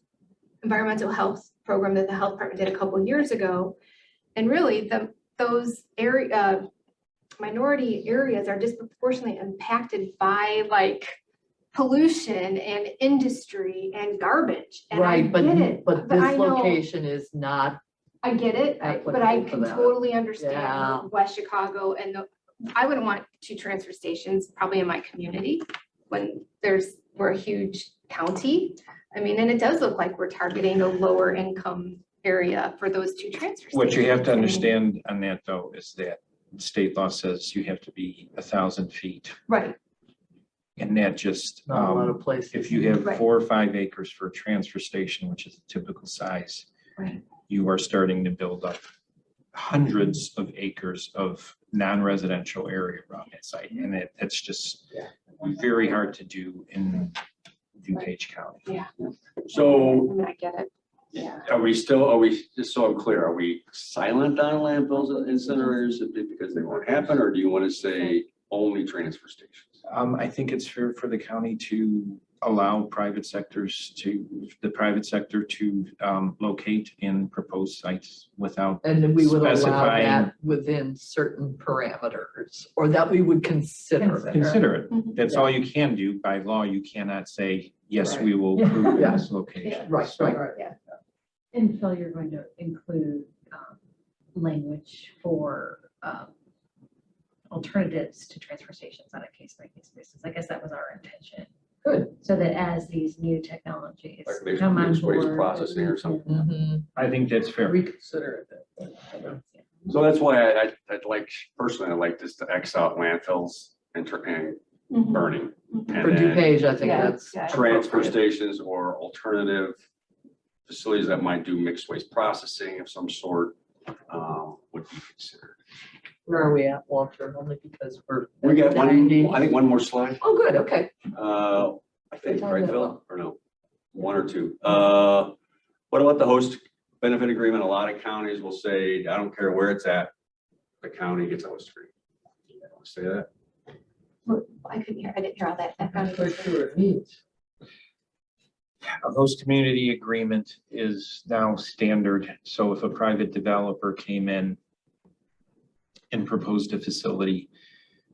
environmental health program that the health department did a couple of years ago. And really, those minority areas are disproportionately impacted by like pollution and industry and garbage. And I Right, but, get it, but I this know- location is not, I get it, but I applicable to can that. totally understand Yeah. West Chicago and I wouldn't want 2 transfer stations probably in my community when we're a huge county. I mean, and it does look like we're targeting a lower income area for those 2 transfer stations. What you have to I mean, understand on that though is that state law says you have to be 1,000 feet. Right, And that just, not a lot of places. if you have Right. 4 or 5 acres for a transfer station, which is a typical size, right. you are starting to build up hundreds of acres of non-residential area around that site. And that's just very hard to do in DuPage County. So I mean, I get it. Yeah. are we, just so I'm clear, are we silent on landfills and incinerators because they won't happen, or do you want to say only transfer stations? I think it's fair for the county to allow the private sector to locate in proposed sites without, And then we would allow specifying- that within certain parameters, or that we would consider. consider it. Mhm. That's all you can do. By law, you cannot say, yes, we will Right. approve Yeah. this location. Right, So- right. And Phil, you're going to include language for alternatives to transfer stations on a case-by-case basis. I guess that was our intention. Good. So that as these new technologies Like mixed- come on mixed waste board. processing or something? Mhm. I think that's fair. Reconsider it. So that's why I'd like, personally, I'd like this to X out landfills and Mhm. burning. Mhm. And For then DuPage, I think Yeah, that's. yeah. transfer appropriate. stations or alternative facilities that might do mixed waste processing of some sort would be considered. Where are we at, Walter? Only because we're. We got one, 90. I think one more slide. Oh, good, okay. I think, Time right, that Phil, well. or no? 1 or 2. What about the host benefit agreement? A lot of counties will say, I don't care where it's at, the county gets a host agreement. You want to say that? I couldn't hear, I didn't hear all that. I'm not quite sure what it means. A host community agreement is now standard. So if a private developer came in and proposed a facility,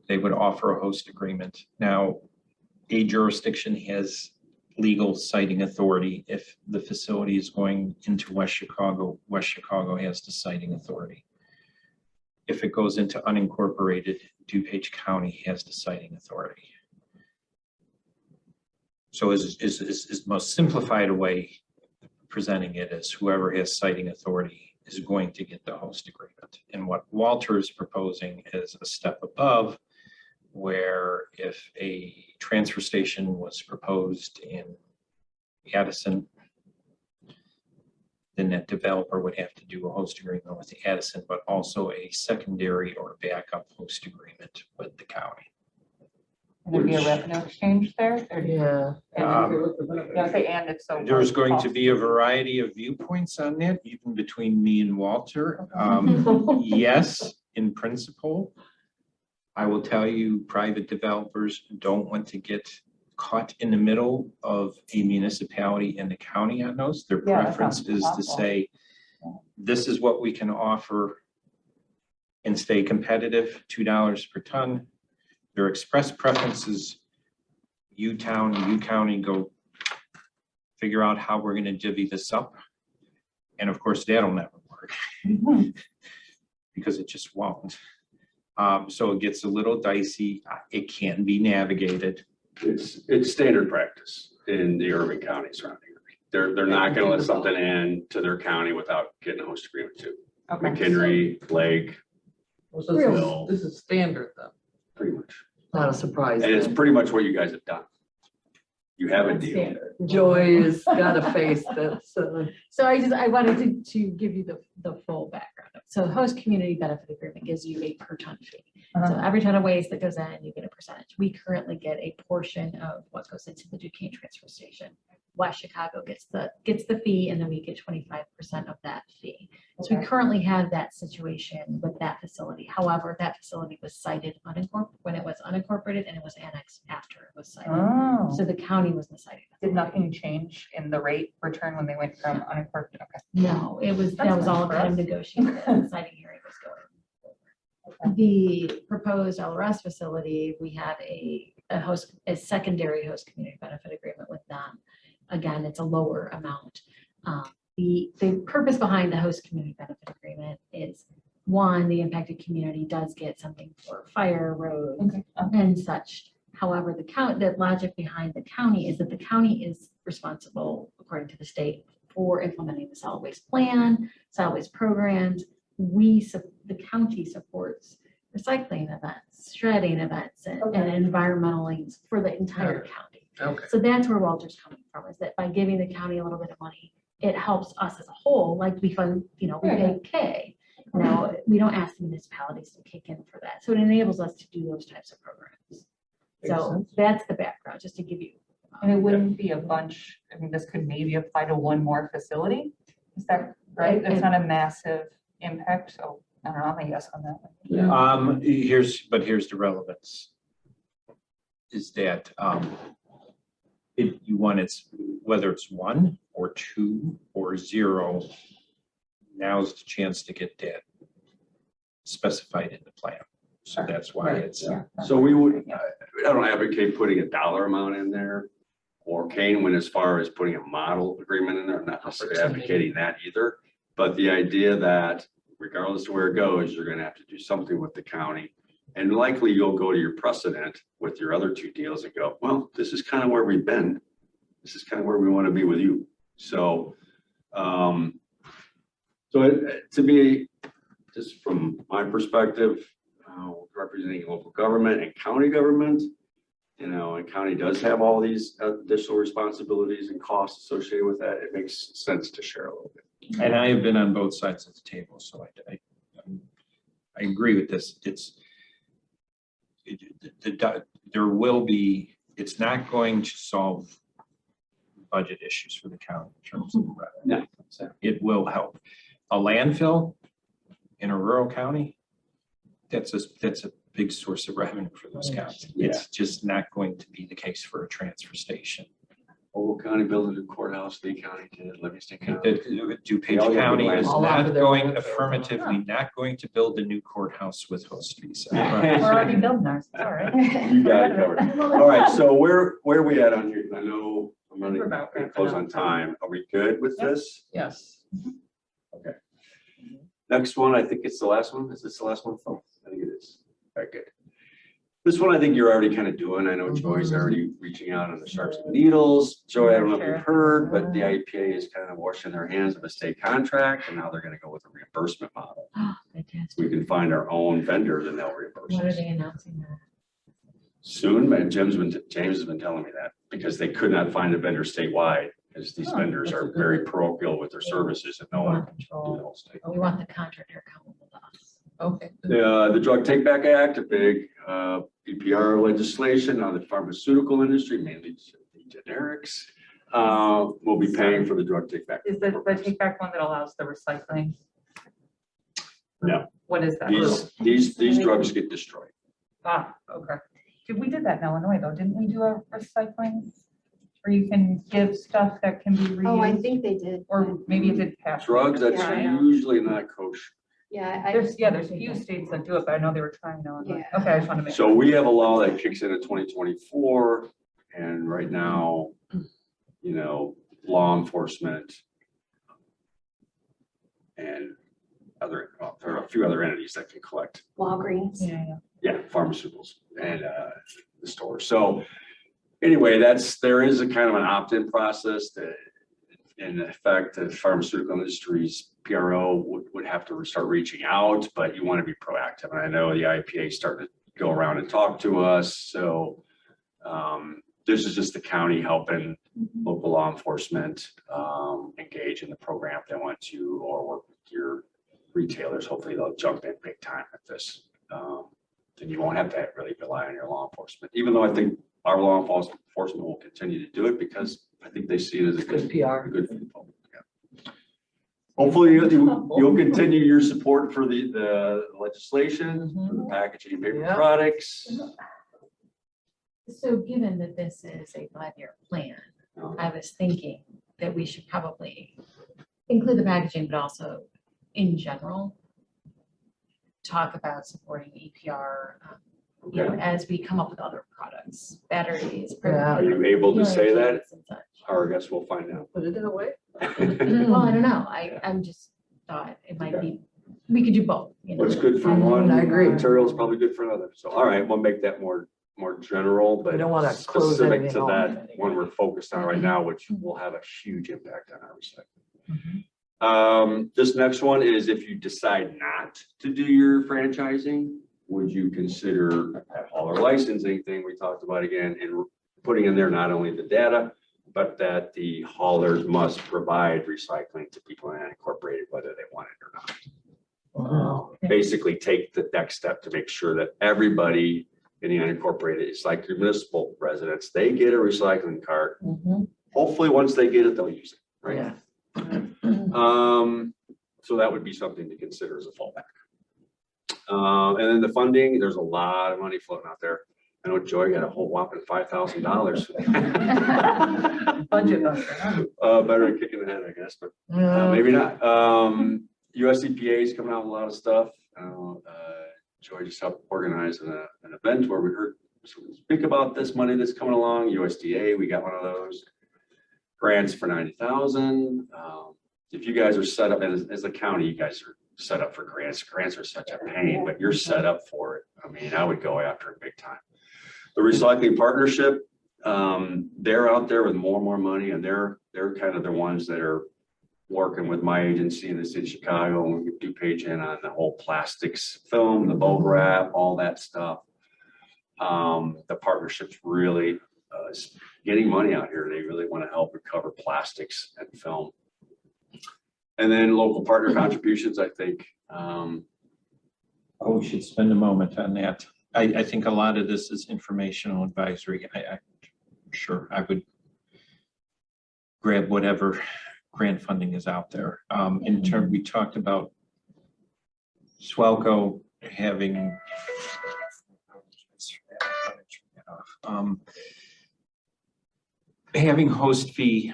they would offer a host agreement. Now, a jurisdiction has legal siting authority. If the facility is going into West Chicago has the siting authority. If it goes into unincorporated, DuPage County has the siting authority. So is the most simplified way presenting it is whoever has siting authority is going to get the host agreement. And what Walter is proposing is a step above, where if a transfer station was proposed in Addison, then that developer would have to do a host agreement with Addison, but also a secondary or backup host agreement with the county. And there'd be a revenue exchange there? Or- Yeah. Yeah, okay, and if so. There's going to be a variety of viewpoints on that, even between me and Walter. Yes, in principle. I will tell you, private developers don't want to get caught in the middle of a municipality and the county on those. Their Yeah, that preference sounds is to awful. say, this is what we can offer and stay competitive, $2 per ton. Their express preference is you town, you county, go figure out how we're gonna divvy this up. And of course, that'll never work because it just won't. So it gets a little dicey. It can be navigated. It's standard practice in the urban counties around here. They're not gonna let something in to their county without getting a host agreement too. Okay. McHenry, Lake, So this is standard then. pretty much. Not a surprise. And it's then. pretty much what you guys have done. You have a deal. Joy's got a face that's, So I wanted to give you the full background. So the host community benefit agreement gives you a per ton fee. So every ton of waste that goes in, you get a percentage. We currently get a portion of what goes into the DuPage transfer station. West Chicago gets the fee, and then we get 25% of that fee. So we Okay. currently have that situation with that facility. However, that facility was cited when it was unincorporated, and it was annexed after it was cited. Oh, So the county was the citing. did nothing change in the rate return when they went from unincorporated? Okay. No, that was That's all nice for kind of us. negotiated as the citing hearing was going. The proposed LRS facility, we have a secondary host community benefit agreement with them. Again, it's a lower amount. The purpose behind the host community benefit agreement is, one, the impacted community does get something for fire, roads, Okay. and such. However, the logic behind the county is that the county is responsible, according to the state, for implementing the solid waste plan, solid waste programs. The county supports recycling events, shredding events, and environmental things for the entire county. Okay. So that's where Walter's coming from, is that by giving the county a little bit of money, it helps us as a whole, like we fund, we pay K. Now, we don't ask the municipalities to kick in for that. So it enables us to do those types of programs. So that's the background, just to give you. And it wouldn't be a bunch, I mean, this could maybe apply to one more facility? Is that right? It's not a massive impact, so I don't know, I'm a yes on that one. Here's the relevance. Is that, if you want, whether it's 1 or 2 or 0, now's the chance to get that specified in the plan. So that's why it's. So we would, I don't advocate putting a dollar amount in there. Or Kane went as far as putting a model agreement in there. I'm not necessarily advocating that either. But the idea that regardless of where it goes, you're gonna have to do something with the county. And likely you'll go to your precedent with your other 2 deals and go, well, this is kind of where we've been. This is kind of where we want to be with you. So, to me, just from my perspective, representing local government and county government, and county does have all these additional responsibilities and costs associated with that. It makes sense to share a little bit. And I have been on both sides of the table, so I agree with this. It's not going to solve budget issues for the county in terms of revenue. No. It will help. A landfill in a rural county, that's a big source of revenue for those counties. Yeah. It's just not going to be the case for a transfer station. Ogle County building a courthouse, Lee County did, Livingston County. DuPage all got County big is landfills. All not over their going landfills. affirmatively, not going to build a new courthouse with host fees. We're already building ours, it's all right. You got it covered. All right, so where are we at on here? I know I'm running We're about pretty close on time. Are we good with this? Yes. Okay. Next one, I think it's the last one. Is this the last one, Phil? I think it is. Very good. This one, I think you're already kind of doing. I know Joy's already reaching out on the sharps and needles. Joy, I don't know if you've heard, but the IEPA is kind of washing their hands of a state contract, and now they're going to go with a reimbursement model. Fantastic. We can find our own vendor, then they'll reimburse When are us. they announcing that? Soon, and James has been telling me that, because they could not find a vendor statewide, because these Oh, vendors that's a are good very parochial with their services and no We one want can do the control. whole state. We want the contractor accountable to us. Okay. The Drug Take Back Act, a big EPR legislation on the pharmaceutical industry, mainly generics. Will be paying for the drug take back. Is the take back one that allows the recycling? No. What is that? These drugs get destroyed. Ah, okay. We did that in Illinois though, didn't we do a recycling? Where you can give stuff that can be reused? Oh, I think they did. Or maybe it did pass. Drugs that's Yeah. usually not kosher. Yeah, There's a few states that do it, but I know they were trying Illinois. Yeah. Okay, I just want to make. So we have a law that kicks in 2024, and right now, you know, law enforcement and there are a few other entities that can collect, Walgreens. Yeah. pharmaceuticals and the store. So anyway, there is a kind of an opt-in process that in effect, the pharmaceutical industry's PRO would have to start reaching out, but you want to be proactive. And I know the IPA is starting to go around and talk to us. So this is just the county helping local law enforcement engage in the program if they want to, or work with your retailers. Hopefully they'll jump in big time at this. Then you won't have to really rely on your law enforcement, even though I think our law enforcement will continue to do it because I think they see it as a Good PR. good for the public. Yeah. Hopefully you'll continue your support for the legislation, for the packaging and paper Yeah. products. So given that this is a 5-year plan, I was thinking that we should probably include the packaging, but also in general, talk about supporting EPR, you know, as we come up with other products, batteries. Yeah. Are you able to say that? and such. Or I guess we'll find out. Put it in a way. Well, I don't know. I'm just thought it might be, we could do both, you know. What's good for one, I agree. material is probably good for another. So, all right, we'll make that more general, but We don't want to close specific anything to off. that one we're focused on right now, which will have a huge impact on our recycling. Mhm. This next one is if you decide not to do your franchising, would you consider that hauler licensing thing we talked about again, and putting in there not only the data, but that the haulers must provide recycling to people in unincorporated, whether they want it or not. Basically take the next step to make sure that everybody in the unincorporated, it's like your municipal residents, they get a recycling cart. Mhm. Hopefully, once they get it, they'll use it, right? Yeah. So that would be something to consider as a fallback. And then the funding, there's a lot of money floating out there. I know Joy got a whole whopping $5,000. Budget buster, huh? Better than kicking the head, I guess, but Yeah. maybe not. US EPA is coming out with a lot of stuff. Joy just helped organize an event where we heard someone speak about this money that's coming along. USDA, we got one of those grants for 90,000. If you guys are set up as a county, you guys are set up for grants. Grants are such a pain, but you're set up for it. I mean, I would go after it big time. The recycling partnership, they're out there with more and more money, and they're kind of the ones that are working with my agency in the city of Chicago, and we get DuPage in on the whole plastics film, the bubble wrap, all that stuff. The partnership's really is getting money out here. They really want to help recover plastics and film. And then local partner contributions, I think. Oh, we should spend a moment on that. I think a lot of this is informational advisory. I'm sure I would grab whatever grant funding is out there. In turn, we talked about Swelco having having host fee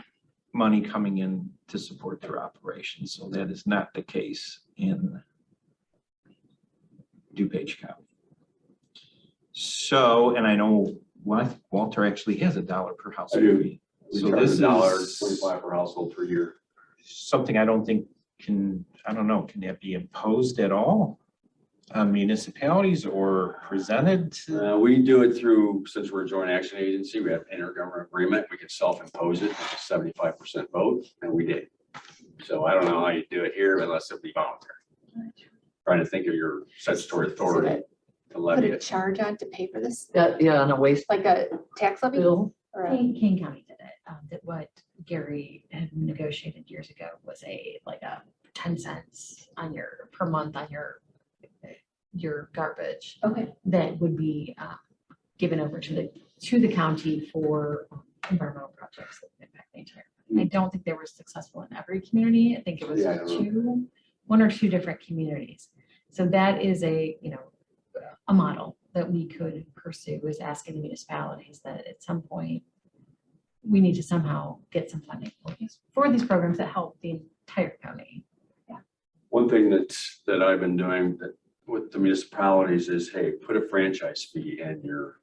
money coming in to support their operations. So that is not the case in DuPage County. So, and I know Walter actually has $1 per household. I do. fee. We So charge this is $1.25 per household per year. something I don't think I don't know, can that be imposed at all on municipalities or presented? We do it through, since we're a joint action agency, we have intergovernmental agreement. We can self-impose it, 75% vote, and we did. So I don't know how you do it here unless it be voluntary. Trying to think of your statutory authority to Put levy a it. charge on to pay for this, Yeah, on a waste like a tax levy? bill. Or a- King County did it. That what Gary had negotiated years ago was like a 10 cents on per month on your your garbage Okay. that would be given over to the county for environmental projects that impact the entire. I don't think they were successful in every community. I think it was Yeah, I don't know. one or two different communities. So that is a model that we could pursue, is asking the municipalities that at some point we need to somehow get some funding for these programs that help the entire county. One thing that I've been doing with the municipalities is, hey, put a franchise fee in your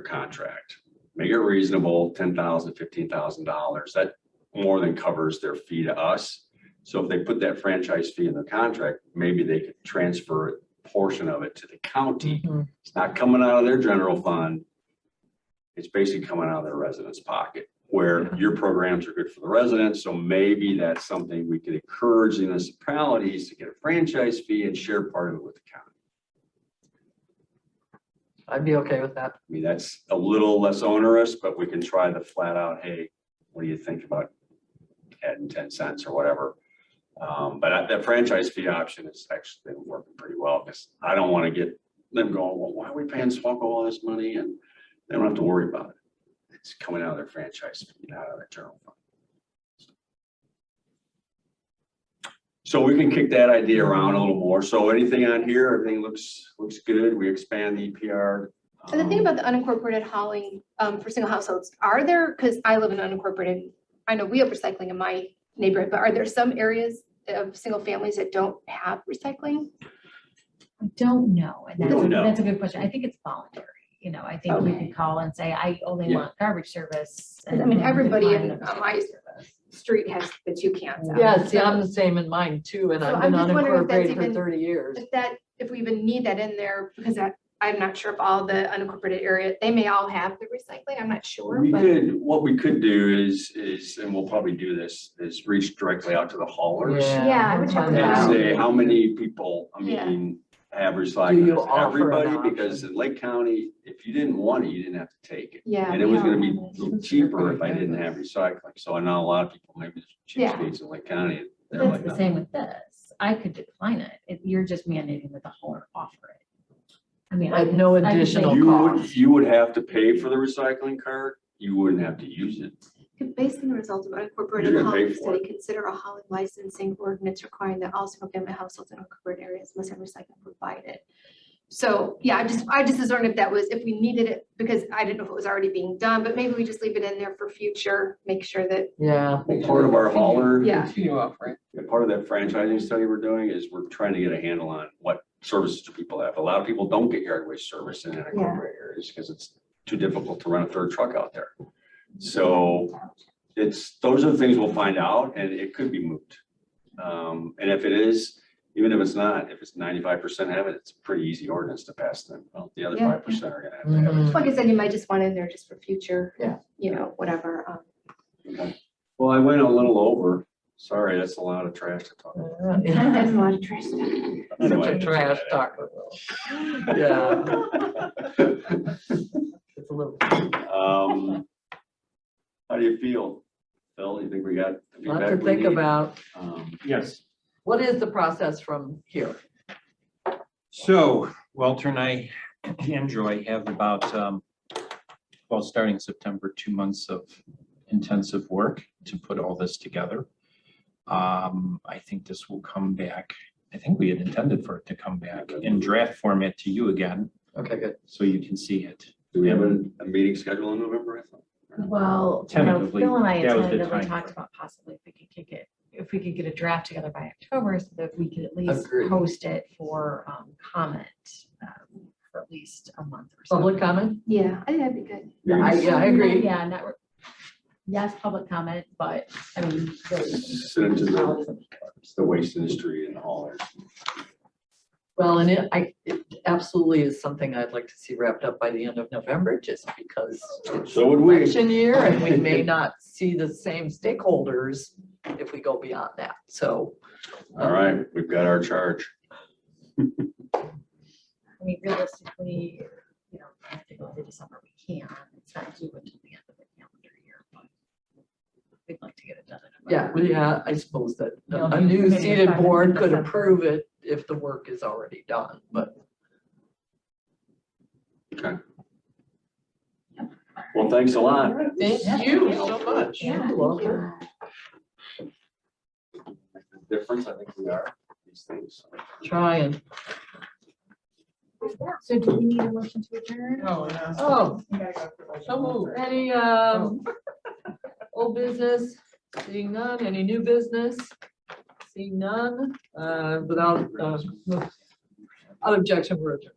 contract. Make it reasonable, $10,000, $15,000. That more than covers their fee to us. So if they put that franchise fee in the contract, maybe they could transfer a portion of it to the county. Mhm. It's not coming out of their general fund. It's basically coming out of their residents' pocket, where your programs are good for the residents. So maybe that's something we could encourage the municipalities to get a franchise fee and share part of it with the county. I'd be okay with that. I mean, that's a little less onerous, but we can try the flat out, hey, what do you think about adding 10 cents or whatever? But that franchise fee option has actually been working pretty well, because I don't want to get them going, well, why are we paying Swalco all this money? And they don't have to worry about it. It's coming out of their franchise fee, not out of their general fund. So we can kick that idea around a little more. So anything on here, everything looks good. We expand the EPR. And the thing about the unincorporated hauling for single households, are there, because I live in unincorporated, I know we have recycling in my neighborhood, but are there some areas of single families that don't have recycling? I don't know, and We don't know. that's a good question. I think it's voluntary. I think we Okay. could call and say, I only Yeah. want garbage service. I mean, everybody decline in the my service. street has the 2 cans out. Yeah, see, I'm the same in mine too, and So I've I'm been just wondering if that's unincorporated for even- 30 years. If we even need that in there, because I'm not sure if all the unincorporated area, they may all have the recycling, I'm not sure, but. What we could do is, and we'll probably do this, is reach directly out to the haulers. Yeah, I would check with And them. say, how many people, Yeah. have Do recycling? you Is it offer an everybody? Because option? in Lake County, if you didn't want it, you didn't have to take it. Yeah. And it was gonna be we a are. little cheaper if I didn't have recycling. So I know a lot of people, maybe Yeah. cheapskates in Lake County. they're That's like, the "No." same with this. I could decline it. You're just mandating that the hauler offer it. I mean, At no I could say- additional cost. You would have to pay for the recycling card. You wouldn't have to use it. Based on the results of You're unincorporated gonna hauling pay for study, consider a hauling licensing ordinance requiring that all single family households in unincorporated areas must have recycling provided. So, yeah, I just was wondering if we needed it, because I didn't know if it was already being done, but maybe we just leave it in there for future, make sure that, Yeah, Part of our hauler. Yeah. Continue offering. Part of that franchising study we're doing is we're trying to get a handle on what services do people have. A lot of people don't get yard waste service in unincorporated areas because it's too difficult to run a third truck out there. So those are the things we'll find out, and it could be moot. And if it is, even if it's not, if it's 95% have it, it's a pretty easy ordinance to pass them. Well, the other Yeah. 5% are gonna have to have it. like I said, you might just want in there just for future. Yeah. Whatever. Okay. Well, I went a little over. Sorry, that's a lot of trash to talk about. That's a lot of trash stuff. such Anyway. a trash talker. Yeah, it's a little. How do you feel, Phil? You think we got the Lot to feedback we think need? about. Yes. What is the process from here? So Walter and I and Joy have about, starting September, 2 months of intensive work to put all this together. I think this will come back. I think we had intended for it to come back in draft format to you again, Okay, good. so you can see it. Do we have a meeting scheduled in November? I thought? Well, Tentatively, Phil and I that was the tentatively time talked about possibly if we could get a draft together by October, so that we could at least Agreed. post it for comment for at least a month or so. Public comment? Yeah, I think that'd be good. Yeah, I agree. Yeah, yes, public comment, but I mean. really- Send it to the waste industry and the haulers. Well, and it absolutely is something I'd like to see wrapped up by the end of November, just because it's So would we. election year and we may not see the same stakeholders if we go beyond that, so. All right, we've got our charge. I mean, realistically, I have to go through December, we can, it's not due until the end of the calendar year, but we'd like to get it done. in Yeah, November. well, yeah, I suppose that There'll a be new committee seated assignments board in could December. approve it if the work is already done, but Okay. Well, thanks a lot. Thank you so much. Yeah. You're welcome. Difference, I think we are, these things. Trying. So do we need a motion to adjourn? Oh, yeah. Oh, So moved. any, old business? Seeing none. Any new business? Seeing none, without objection, we're adjourned.